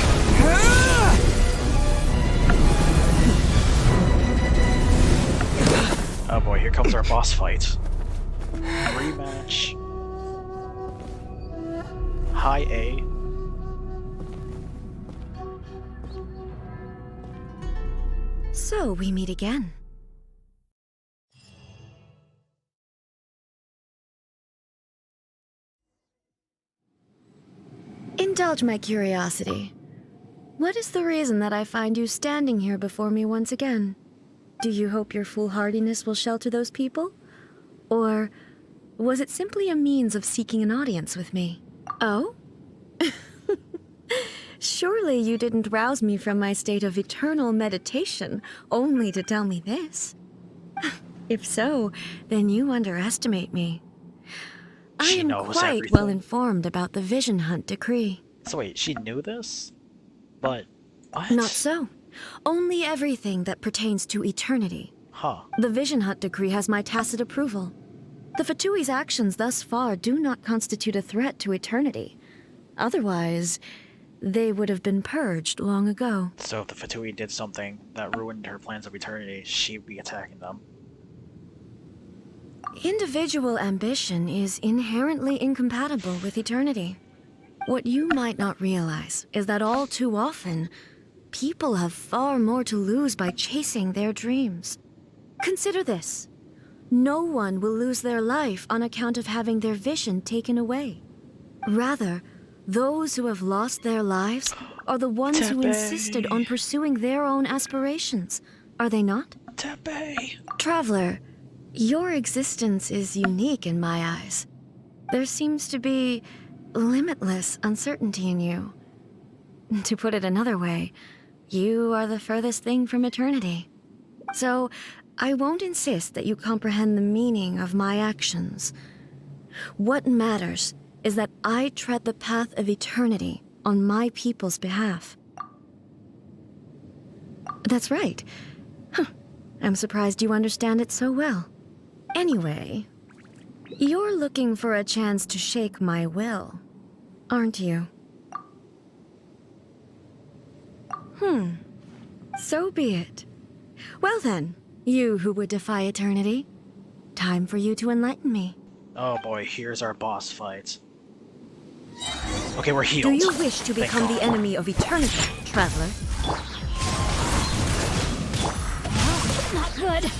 Oh boy, here comes our boss fight. Rematch. High A. So we meet again. Indulge my curiosity. What is the reason that I find you standing here before me once again? Do you hope your foolhardiness will shelter those people? Or was it simply a means of seeking an audience with me? Oh? Surely you didn't rouse me from my state of eternal meditation only to tell me this. If so, then you underestimate me. I am quite well informed about the Vision Hunt decree. So wait, she knew this? But what? Not so. Only everything that pertains to eternity. Huh. The Vision Hunt decree has my tacit approval. The Fatui's actions thus far do not constitute a threat to eternity. Otherwise, they would have been purged long ago. So if the Fatui did something that ruined her plans of eternity, she'd be attacking them. Individual ambition is inherently incompatible with eternity. What you might not realize is that all too often, people have far more to lose by chasing their dreams. Consider this. No one will lose their life on account of having their vision taken away. Rather, those who have lost their lives are the ones who insisted on pursuing their own aspirations, are they not? Tepe! Traveler, your existence is unique in my eyes. There seems to be limitless uncertainty in you. To put it another way, you are the furthest thing from eternity. So, I won't insist that you comprehend the meaning of my actions. What matters is that I tread the path of eternity on my people's behalf. That's right. Huh. I'm surprised you understand it so well. Anyway, you're looking for a chance to shake my will, aren't you? So be it. Well then, you who would defy eternity, time for you to enlighten me. Oh boy, here's our boss fight. Okay, we're healed. Do you wish to become the enemy of eternity, traveler? Not good.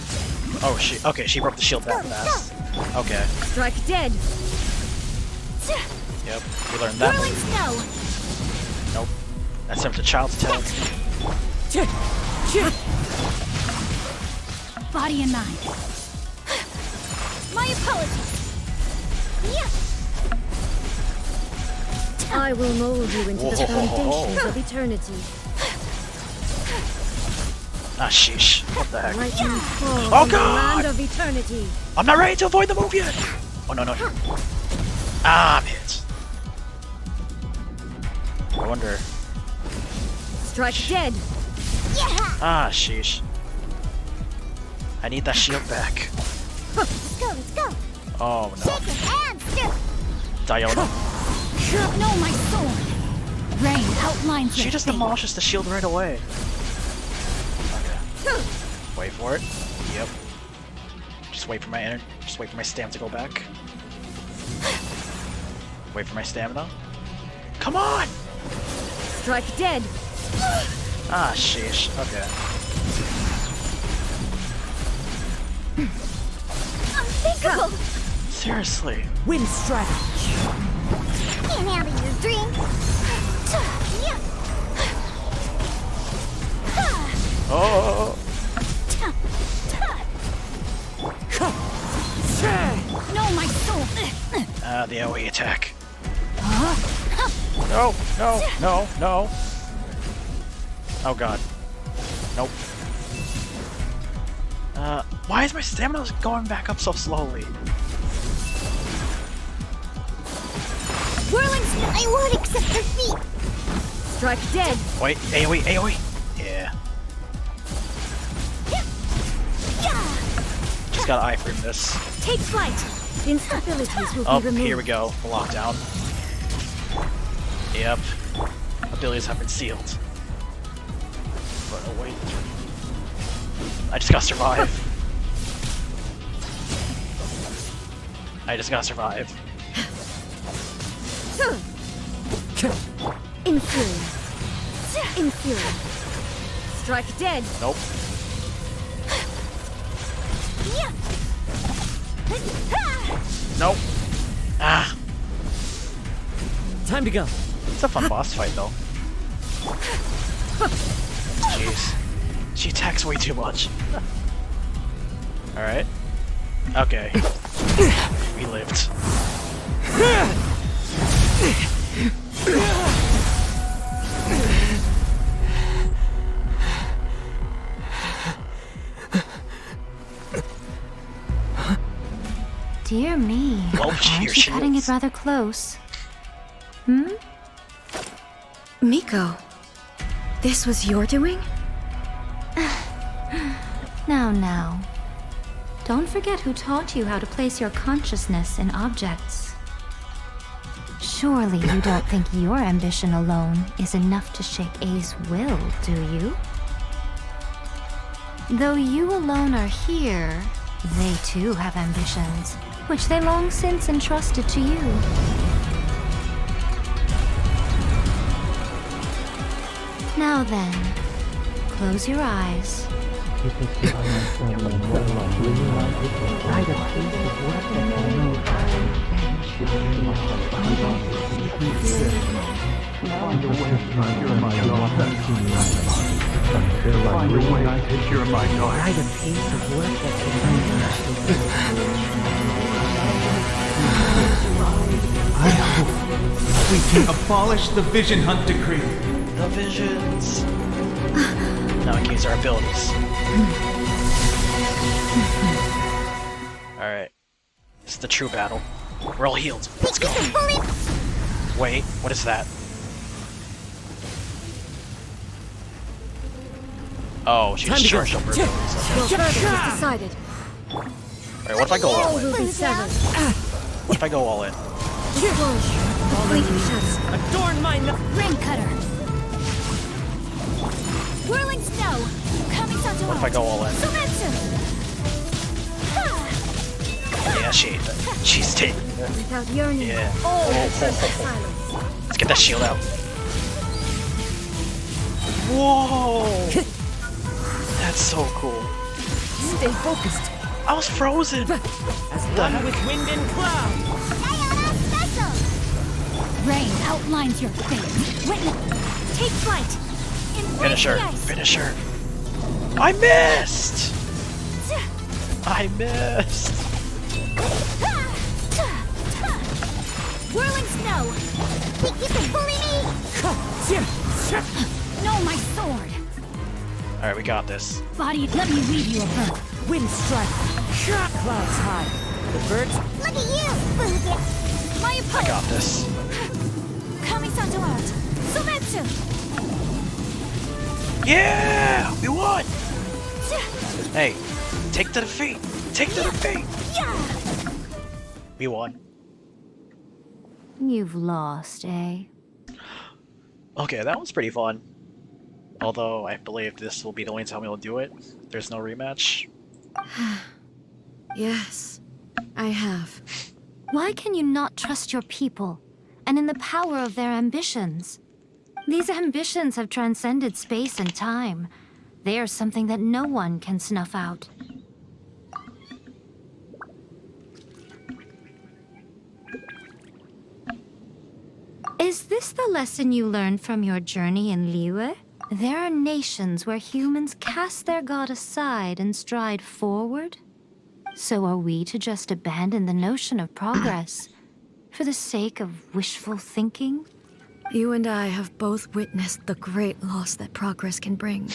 Oh, she broke the shield that fast. Okay. Strike dead. Yep, we learned that. Whirling snow. Nope. That sent a child's tale. Body and mind. My apologies. I will mold you into the foundations of eternity. Ah, sheesh. What the heck? Lightning fall Oh from the land god! of eternity. I'm not ready to avoid the move yet! Oh no, no. Ah, I'm hit. I wonder. Strike dead. Ah, sheesh. I need that shield back. Let's go, let's go. Oh no. Shake your hands, sir. Diona. No, my sword. Rain outlines She your just fate. demolishes the shield right away. Okay. Wait for it. Yep. Just wait for my stamina to go back. Wait for my stamina. Come on! Strike dead. Ah, sheesh. Okay. Unthinkable. Seriously. Wind strike. Can't handle your drink. Oh. No, my soul. Ah, the AoE attack. No, no, no, no. Oh god. Nope. Why is my stamina going back up so slowly? Whirling snow. I won't accept defeat. Strike dead. Wait, AoE, AoE. Yeah. Just gotta eye frame this. Take flight. Instabilities will Oh, be removed. here we go. The lockdown. Yep. Abilities have been sealed. But oh wait. I just gotta survive. I just gotta survive. Inferior. Inferior. Strike dead. Nope. Nope. Ah. Time to go. It's a fun boss fight though. Jeez. She attacks way too much. Alright. Okay. We lived. Dear me, Well, aren't here you she cutting is. it rather close? Hmm? Miko, this was your doing? Now. Don't forget who taught you how to place your consciousness in objects. Surely you don't think your ambition alone is enough to shake A's will, do you? Though you alone are here, they too have ambitions, which they long since entrusted to you. Now then, close your eyes. Write a piece of work that can I hope we can abolish the Vision Hunt Decree. The visions. Now we can use our abilities. Alright. This is the true battle. We're all healed. Let's go. Wait, what is that? Oh, she just charged up her abilities. Decided. Alright, what if I go all in? What if I go all in? Adorn my Rain cutter. Whirling snow. Coming out What if I go all in? Yeah, she's taking it. without yearning. Yeah. All Oh, silence. Let's get that shield out. Whoa! That's so cool. Stay focused. I was frozen. As one with wind and cloud. Rain outlines your fate. Witness. Take flight. Finish her. Finish her. I missed. I missed. Whirling snow! Think you can bully me? No, my sword. All right, we got this. Body, let me weave you a bird. Wind strike. Clouds high. The birds. Look at you! Boogie! My I opponent. got this. Coming to art. Sumetsu. Yeah, we won. Hey, take the defeat. Take the defeat. We won. You've lost, eh? Okay, that was pretty fun. Although I believe this will be the only time we'll do it. There's no rematch. Yes, I have. Why can you not trust your people, and in the power of their ambitions? These ambitions have transcended space and time. They are something that no one can snuff out. Is this the lesson you learned from your journey in Liyue? There are nations where humans cast their god aside and stride forward. So are we to just abandon the notion of progress for the sake of wishful thinking? You and I have both witnessed the great loss that progress can bring.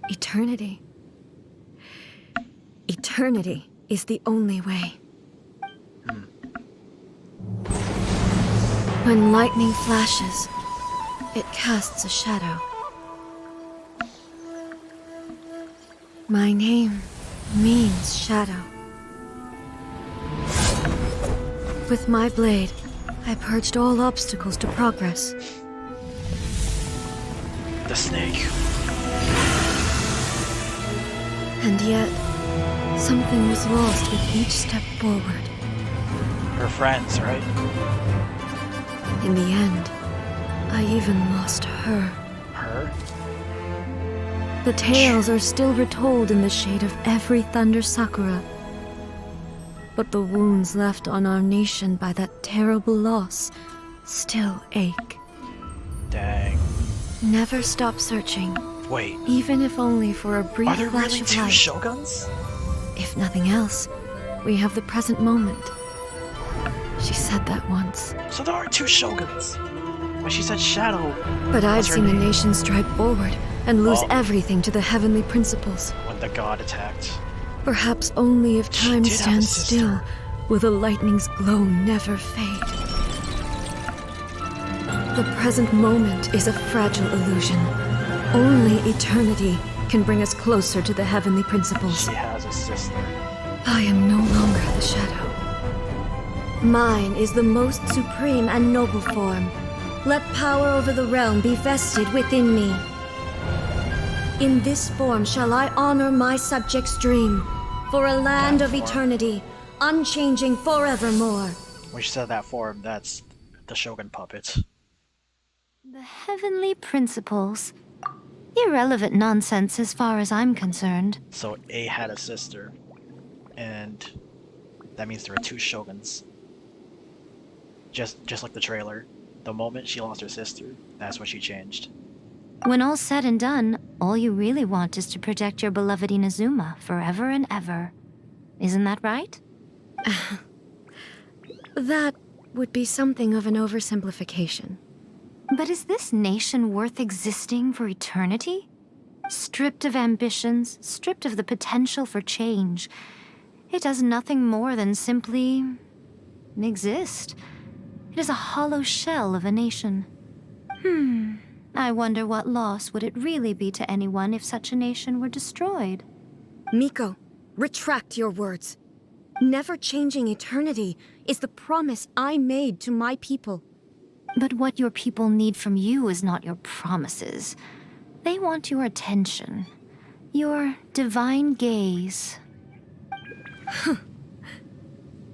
Eternity. Eternity is the only way. When lightning flashes, it casts a shadow. My name means shadow. With my blade, I purged all obstacles to progress. The snake. And yet, something was lost with each step forward. Her friends, right? In the end, I even lost her. Her? The tales are still retold in the shade of every Thunder Sakura. But the wounds left on our nation by that terrible loss still ache. Dang. Never stop searching. Wait. Even if only for a brief Are there flash really of two light. Shoguns? If nothing else, we have the present moment. She said that once. So there are two Shoguns. When she said shadow. But I've what's her seen the name? nation stride forward and lose Oh. everything to the heavenly principles. When the god attacked. Perhaps only if She time did have a stands sister. still will the lightning's glow never fade. The present moment is a fragile illusion. Only eternity can bring us closer to the heavenly principles. She has a sister. I am no longer the shadow. Mine is the most supreme and noble form. Let power over the realm be vested within me. In this form shall I honor my subjects' dream, for a land of eternity, unchanging forevermore. When she said that form, that's the Shogun puppet. The heavenly principles. Irrelevant nonsense as far as I'm concerned. So A had a sister. And that means there are two Shoguns. Just like the trailer. The moment she lost her sister, that's when she changed. When all's said and done, all you really want is to protect your beloved Inazuma forever and ever. Isn't that right? That would be something of an oversimplification. But is this nation worth existing for eternity? Stripped of ambitions, stripped of the potential for change, it does nothing more than simply exist. It is a hollow shell of a nation. I wonder what loss would it really be to anyone if such a nation were destroyed? Miko, retract your words. Never changing eternity is the promise I made to my people. But what your people need from you is not your promises. They want your attention, your divine gaze.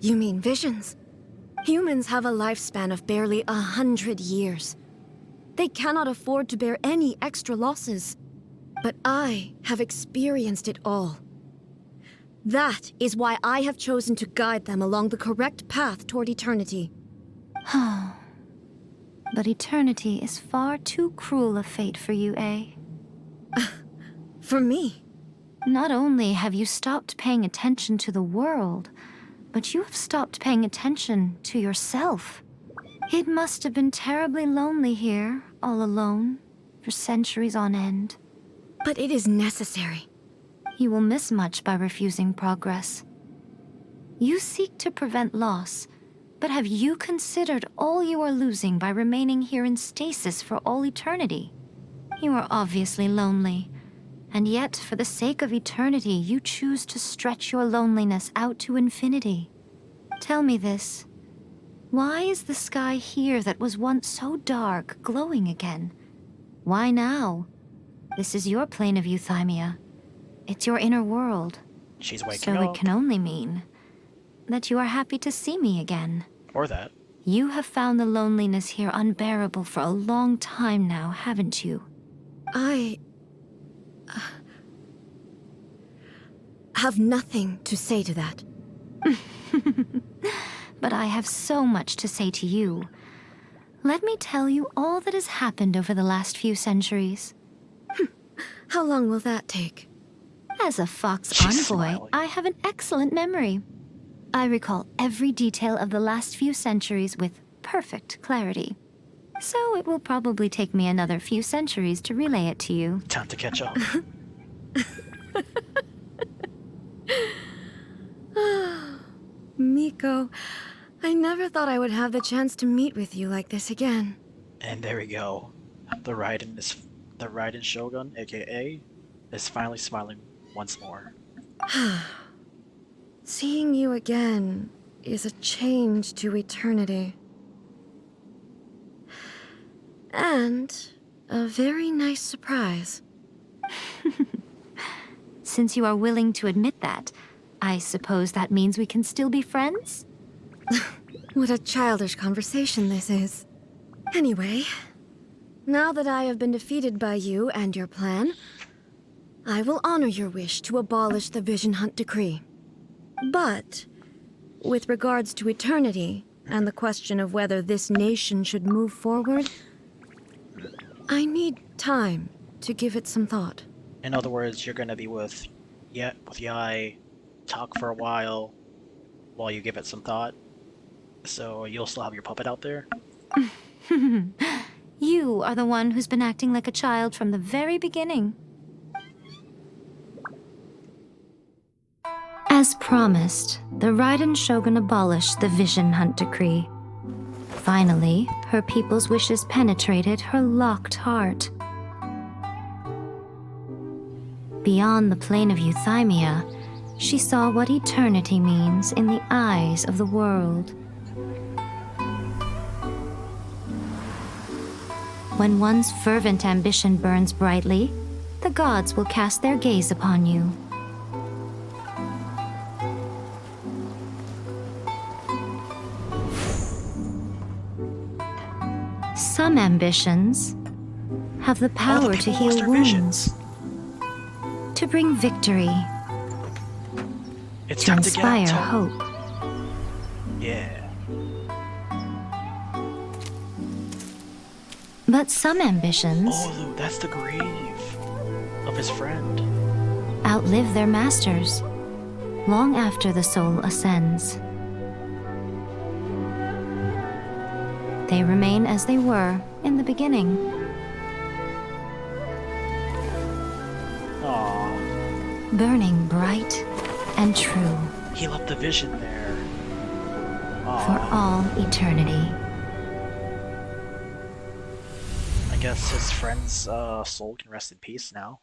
You mean visions? Humans have a lifespan of barely 100 years. They cannot afford to bear any extra losses. But I have experienced it all. That is why I have chosen to guide them along the correct path toward eternity. But eternity is far too cruel a fate for you, eh? For me? Not only have you stopped paying attention to the world, but you have stopped paying attention to yourself. It must have been terribly lonely here, all alone, for centuries on end. But it is necessary. You will miss much by refusing progress. You seek to prevent loss, but have you considered all you are losing by remaining here in stasis for all eternity? You are obviously lonely, and yet for the sake of eternity, you choose to stretch your loneliness out to infinity. Tell me this. Why is the sky here that was once so dark glowing again? Why now? This is your plane of euthymia. It's your inner world. She's waking so up. It can only mean that you are happy to see me again. Or that. You have found the loneliness here unbearable for a long time now, haven't you? I have nothing to say to that. But I have so much to say to you. Let me tell you all that has happened over the last few centuries. How long will that take? As a Fox She's envoy, smiling. I have an excellent memory. I recall every detail of the last few centuries with perfect clarity. So it will probably take me another few centuries to relay it to you. Time to catch up. Miko, I never thought I would have the chance to meet with you like this again. And there we go. The Raiden Shogun, aka, is finally smiling once more. Seeing you again is a change to eternity. And a very nice surprise. Since you are willing to admit that, I suppose that means we can still be friends? What a childish conversation this is. Anyway, now that I have been defeated by you and your plan, I will honor your wish to abolish the Vision Hunt Decree. But, with regards to eternity, and the question of whether this nation should move forward, I need time to give it some thought. In other words, you're gonna be with Yai, talk for a while you give it some thought. So you'll still have your puppet out there? You are the one who's been acting like a child from the very beginning. As promised, the Raiden Shogun abolished the Vision Hunt Decree. Finally, her people's wishes penetrated her locked heart. Beyond the plane of euthymia, she saw what eternity means in the eyes of the world. When one's fervent ambition burns brightly, the gods will cast their gaze upon you. Some ambitions have the power to heal wounds, to bring victory, It's to time to get out, inspire Tom. hope. Yeah. But some ambitions Oh, that's the grave of his friend. outlive their masters long after the soul ascends. They remain as they were in the beginning. Aww. Burning bright and true. He left the vision there. For all eternity. I guess his friend's soul can rest in peace now.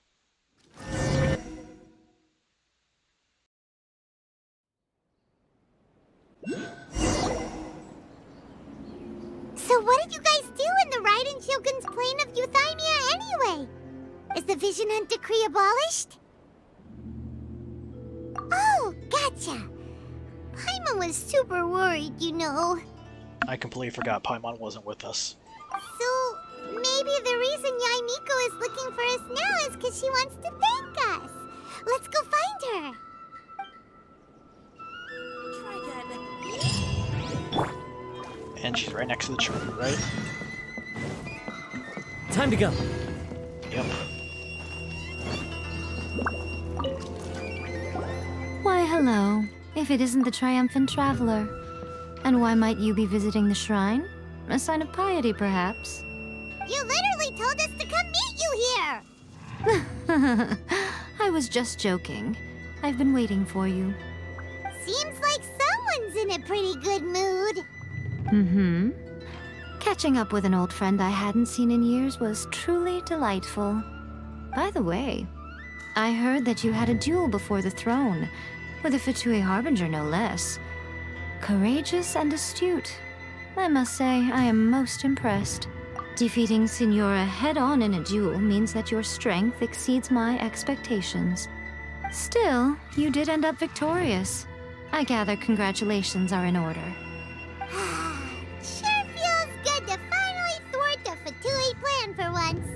So what did you guys do in the Raiden Shogun's plane of Euthymia anyway? Is the Vision Hunt decree abolished? Oh, gotcha. Paimon was super worried, you know. I completely forgot Paimon wasn't with us. So, maybe the reason Yaimiko is looking for us now is because she wants to thank us. Let's go find her. And she's right next to the tree, right? Time to go. Yep. Why, hello. If it isn't the triumphant traveler. And why might you be visiting the shrine? A sign of piety, perhaps? You literally told us to come meet you here! I was just joking. I've been waiting for you. Seems like someone's in a pretty good mood. Mm-hmm. Catching up with an old friend I hadn't seen in years was truly delightful. By the way, I heard that you had a duel before the throne, with a Fatui Harbinger no less. Courageous and astute. I must say, I am most impressed. Defeating Signora head-on in a duel means that your strength exceeds my expectations. Still, you did end up victorious. I gather congratulations are in order. Sure feels good to finally thwart the Fatui plan for once.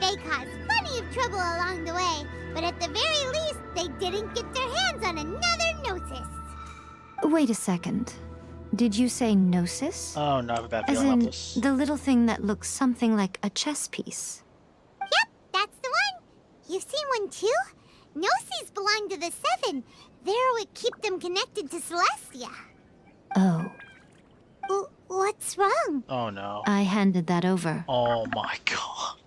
They caused plenty of trouble along the way, but at the very least, they didn't get their hands on another Gnosis. Wait a second. Did you say Gnosis? Oh no, I have a bad As feeling in, about this. the little thing that looks something like a chess piece. Yep, that's the one. You've seen one too? Gnosis belong to the Seven. They're what keep them connected to Celestia. Oh. What's wrong? Oh no. I handed that over. Oh my god.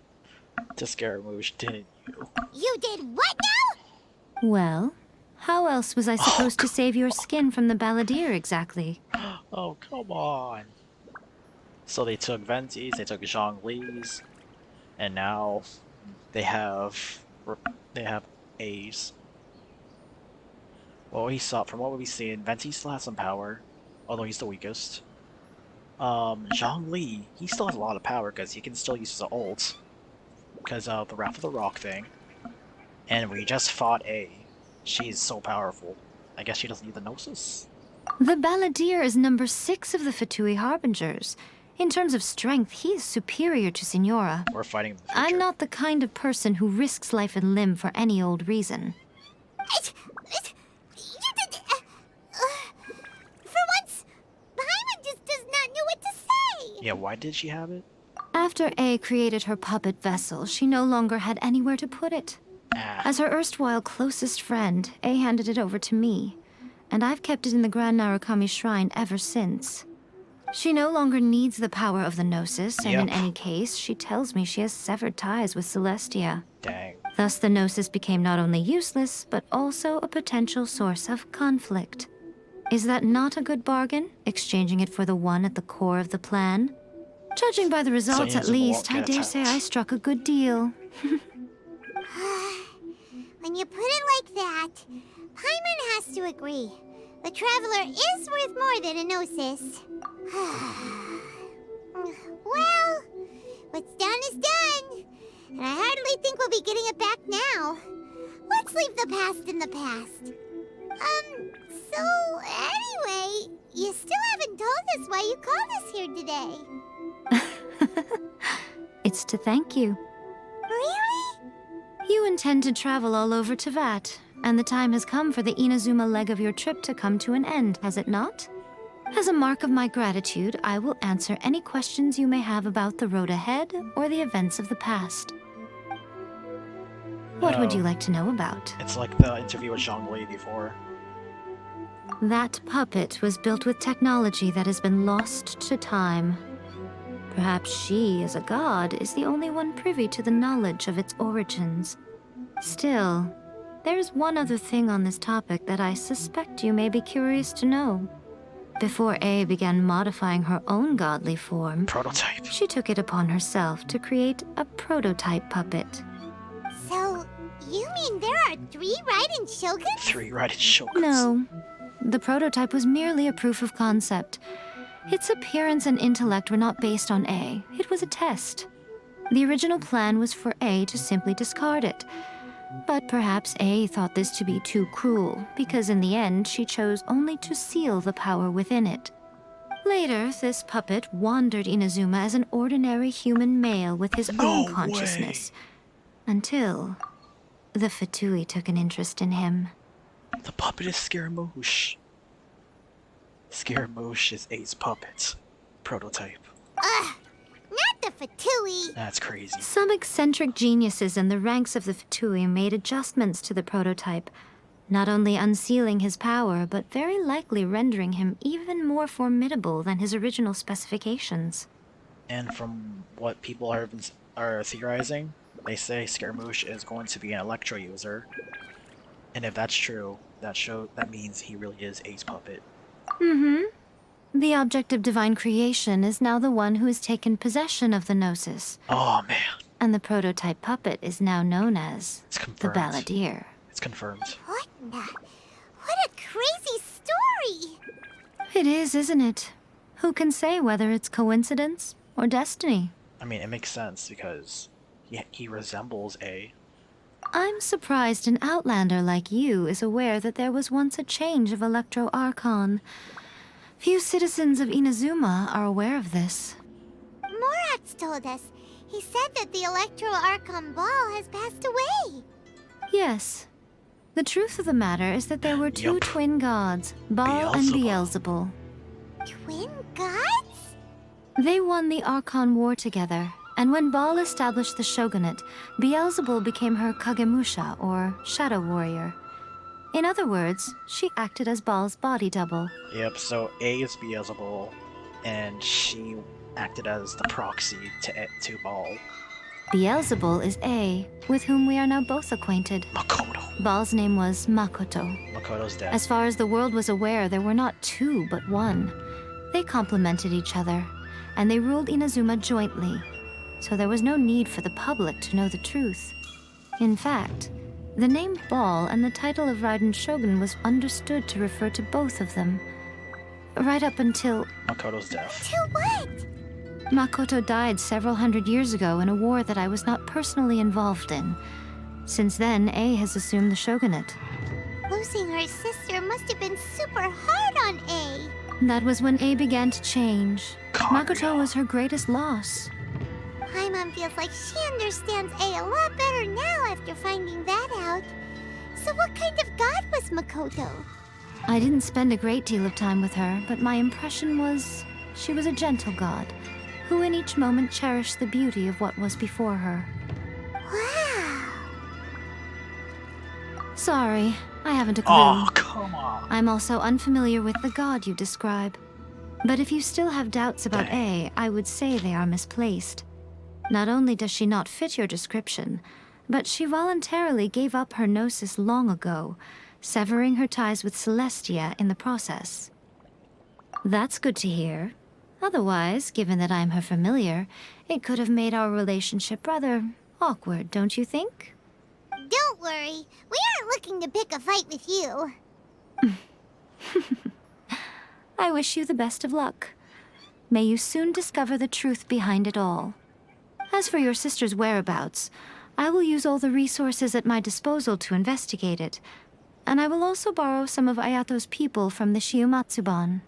To Scaramouche, didn't you? You did what now? Well, how else was I supposed to save your skin from the balladeer exactly? Oh, come on. So they took Venti's, they took Zhongli's, and now they have A's. Well, he saw, from what we've seen, Venti still has some power, although he's the weakest. Zhongli, he still has a lot of power because he can still use his ult because of the Wrath of the Rock thing. And we just fought A. She's so powerful. I guess she doesn't need the Gnosis. The balladeer is number 6 of the Fatui Harbingers. In terms of strength, he is superior to Signora. We're fighting in the future. I'm not the kind of person who risks life and limb for any old reason. You did... for once, Paimon just does not know what to say. Yeah, why did she have it? After A created her puppet vessel, she no longer had anywhere to put it. As her erstwhile closest friend, A handed it over to me, and I've kept it in the Grand Narukami Shrine ever since. She no longer needs the power of the Gnosis, and in any case, she tells me she has severed ties with Celestia. Dang. Thus, the Gnosis became not only useless, but also a potential source of conflict. Is that not a good bargain, exchanging it for the one at the core of the plan? Judging by the results, at least, I dare say I struck a good deal. When you put it like that, Paimon has to agree. The Traveler is worth more than a Gnosis. Well, what's done is done. And I hardly think we'll be getting it back now. Let's leave the past in the past. So anyway, you still haven't told us why you called us here today. It's to thank you. Really? You intend to travel all over Teyvat, and the time has come for the Inazuma leg of your trip to come to an end, has it not? As a mark of my gratitude, I will answer any questions you may have about the road ahead or the events of the past. What would you like to know about? It's like the interview with Zhongli before. That puppet was built with technology that has been lost to time. Perhaps she, as a god, is the only one privy to the knowledge of its origins. Still, there's one other thing on this topic that I suspect you may be curious to know. Before A began modifying her own godly form, Prototype. she took it upon herself to create a prototype puppet. So, you mean there are 3 Raiden Shoguns? 3 Raiden Shoguns. No, the prototype was merely a proof of concept. Its appearance and intellect were not based on A. It was a test. The original plan was for A to simply discard it. But perhaps A thought this to be too cruel, because in the end she chose only to seal the power within it. Later, this puppet wandered Inazuma as an ordinary human male with his own consciousness. Until the Fatui took an interest in him. The puppet is Scaramouche. Scaramouche is A's puppet. Prototype. Ugh! Not the Fatui! That's crazy. Some eccentric geniuses in the ranks of the Fatui made adjustments to the prototype, not only unsealing his power, but very likely rendering him even more formidable than his original specifications. And from what people are theorizing, they say Scaramouche is going to be an Electro user. And if that's true, that means he really is A's puppet. Mm-hmm. The object of divine creation is now the one who has taken possession of the Gnosis. Oh, man. And the prototype puppet is now known as the Balladeer. It's confirmed. What a crazy story! It is, isn't it? Who can say whether it's coincidence or destiny? I mean, it makes sense because he resembles A. I'm surprised an outlander like you is aware that there was once a change of Electro Archon. Few citizens of Inazuma are aware of this. Morax told us. He said that the Electro Archon Ball has passed away. Yes. The truth of the matter is that there were 2 twin gods, Baal and Beelzebul. Twin gods? They won the Archon War together, and when Baal established the shogunate, Beelzebul became her Kagemusha, or shadow warrior. In other words, she acted as Baal's body double. Yep, so A is Beelzebul, and she acted as the proxy to Baal. Beelzebul is A, with whom we are now both acquainted. Makoto. Baal's name was Makoto. Makoto's dead. As far as the world was aware, there were not 2, but 1. They complemented each other, and they ruled Inazuma jointly, so there was no need for the public to know the truth. In fact, the name Baal and the title of Raiden Shogun was understood to refer to both of them. Right up until Makoto's death. Till what? Makoto died several hundred years ago in a war that I was not personally involved in. Since then, A has assumed the shogunate. Losing her sister must have been super hard on A. That was when A began to change. Makoto was her greatest loss. Paimon feels like she understands A lot better now after finding that out. So what kind of god was Makoto? I didn't spend a great deal of time with her, but my impression was she was a gentle god, who in each moment cherished the beauty of what was before her. Wow. Sorry, I haven't a clue. Oh, come on. I'm also unfamiliar with the god you describe. But if you still have doubts about A, I would say they are misplaced. Not only does she not fit your description, but she voluntarily gave up her gnosis long ago, severing her ties with Celestia in the process. That's good to hear. Otherwise, given that I'm her familiar, it could have made our relationship rather awkward, don't you think? Don't worry, we aren't looking to pick a fight with you. I wish you the best of luck. May you soon discover the truth behind it all. As for your sister's whereabouts, I will use all the resources at my disposal to investigate it, and I will also borrow some of Ayato's people from the Shiumatsuban.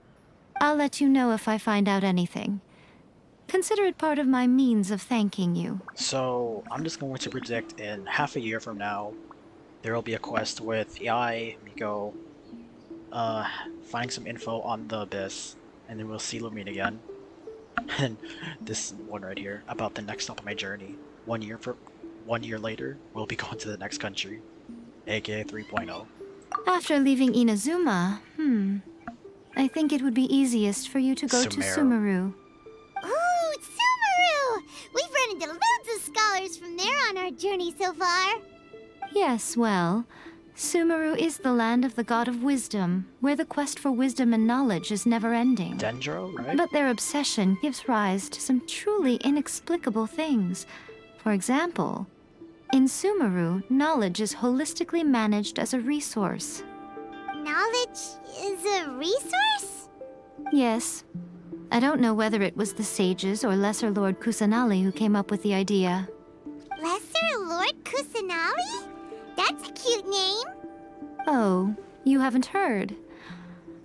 I'll let you know if I find out anything. Consider it part of my means of thanking you. So, I'm just going to predict in half a year from now, there will be a quest with Yai, Miko, find some info on the Abyss, and then we'll see Lumine again. And this one right here, about the next stop on my journey. 1 year later, we'll be going to the next country, aka 3.0. After leaving Inazuma, I think it would be easiest for you to go to Sumeru. Ooh, travelers from there on our journey so far. Yes, well, Sumeru is the land of the god of wisdom, where the quest for wisdom and knowledge is never-ending. Dendro, right? But their obsession gives rise to some truly inexplicable things. For example, in Sumeru, knowledge is holistically managed as a resource. Knowledge is a resource? Yes. I don't know whether it was the sages or Lesser Lord Kusanali who came up with the idea. Lesser Lord Kusanali? That's a cute name. Oh, you haven't heard.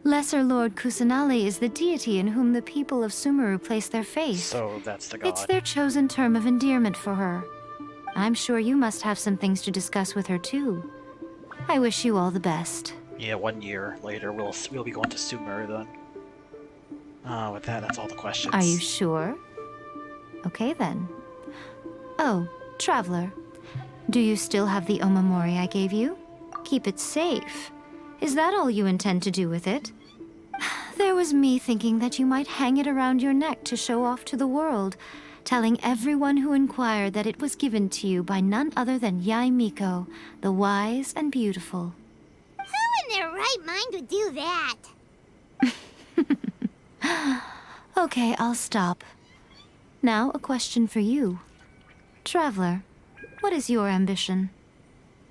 Lesser Lord Kusanali is the deity in whom the people of Sumeru place their faith. So that's the god. It's their chosen term of endearment for her. I'm sure you must have some things to discuss with her too. I wish you all the best. Yeah, 1 year later we'll be going to Sumer then. With that, that's all the questions. Are you sure? Okay then. Oh, Traveler. Do you still have the Omamori I gave you? Keep it safe. Is that all you intend to do with it? There was me thinking that you might hang it around your neck to show off to the world, telling everyone who inquired that it was given to you by none other than Yae Miko, the wise and beautiful. Who in their right mind would do that? Okay, I'll stop. Now, a question for you. Traveler, what is your ambition?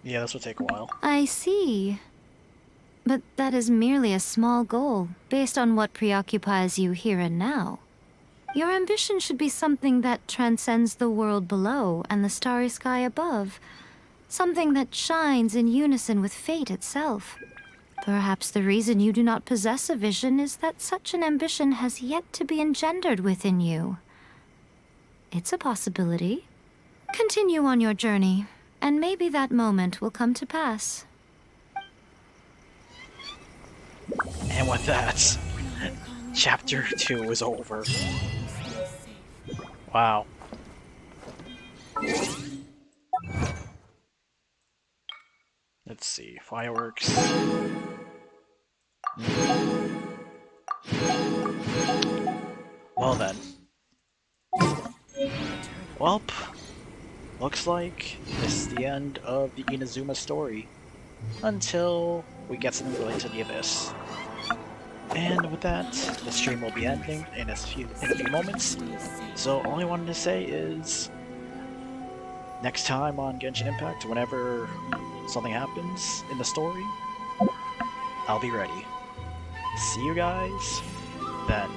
Yeah, this will take a while. I see. But that is merely a small goal, based on what preoccupies you here and now. Your ambition should be something that transcends the world below and the starry sky above. Something that shines in unison with fate itself. Perhaps the reason you do not possess a vision is that such an ambition has yet to be engendered within you. It's a possibility. Continue on your journey, and maybe that moment will come to pass. And with that, Chapter 2 is over. Wow. Let's see, fireworks. Well then. Welp, looks like this is the end of the Inazuma story. Until we get something related to the Abyss. And with that, the stream will be ending in a few moments. So all I wanted to say is, next time on Genshin Impact, whenever something happens in the story, I'll be ready. See you guys then.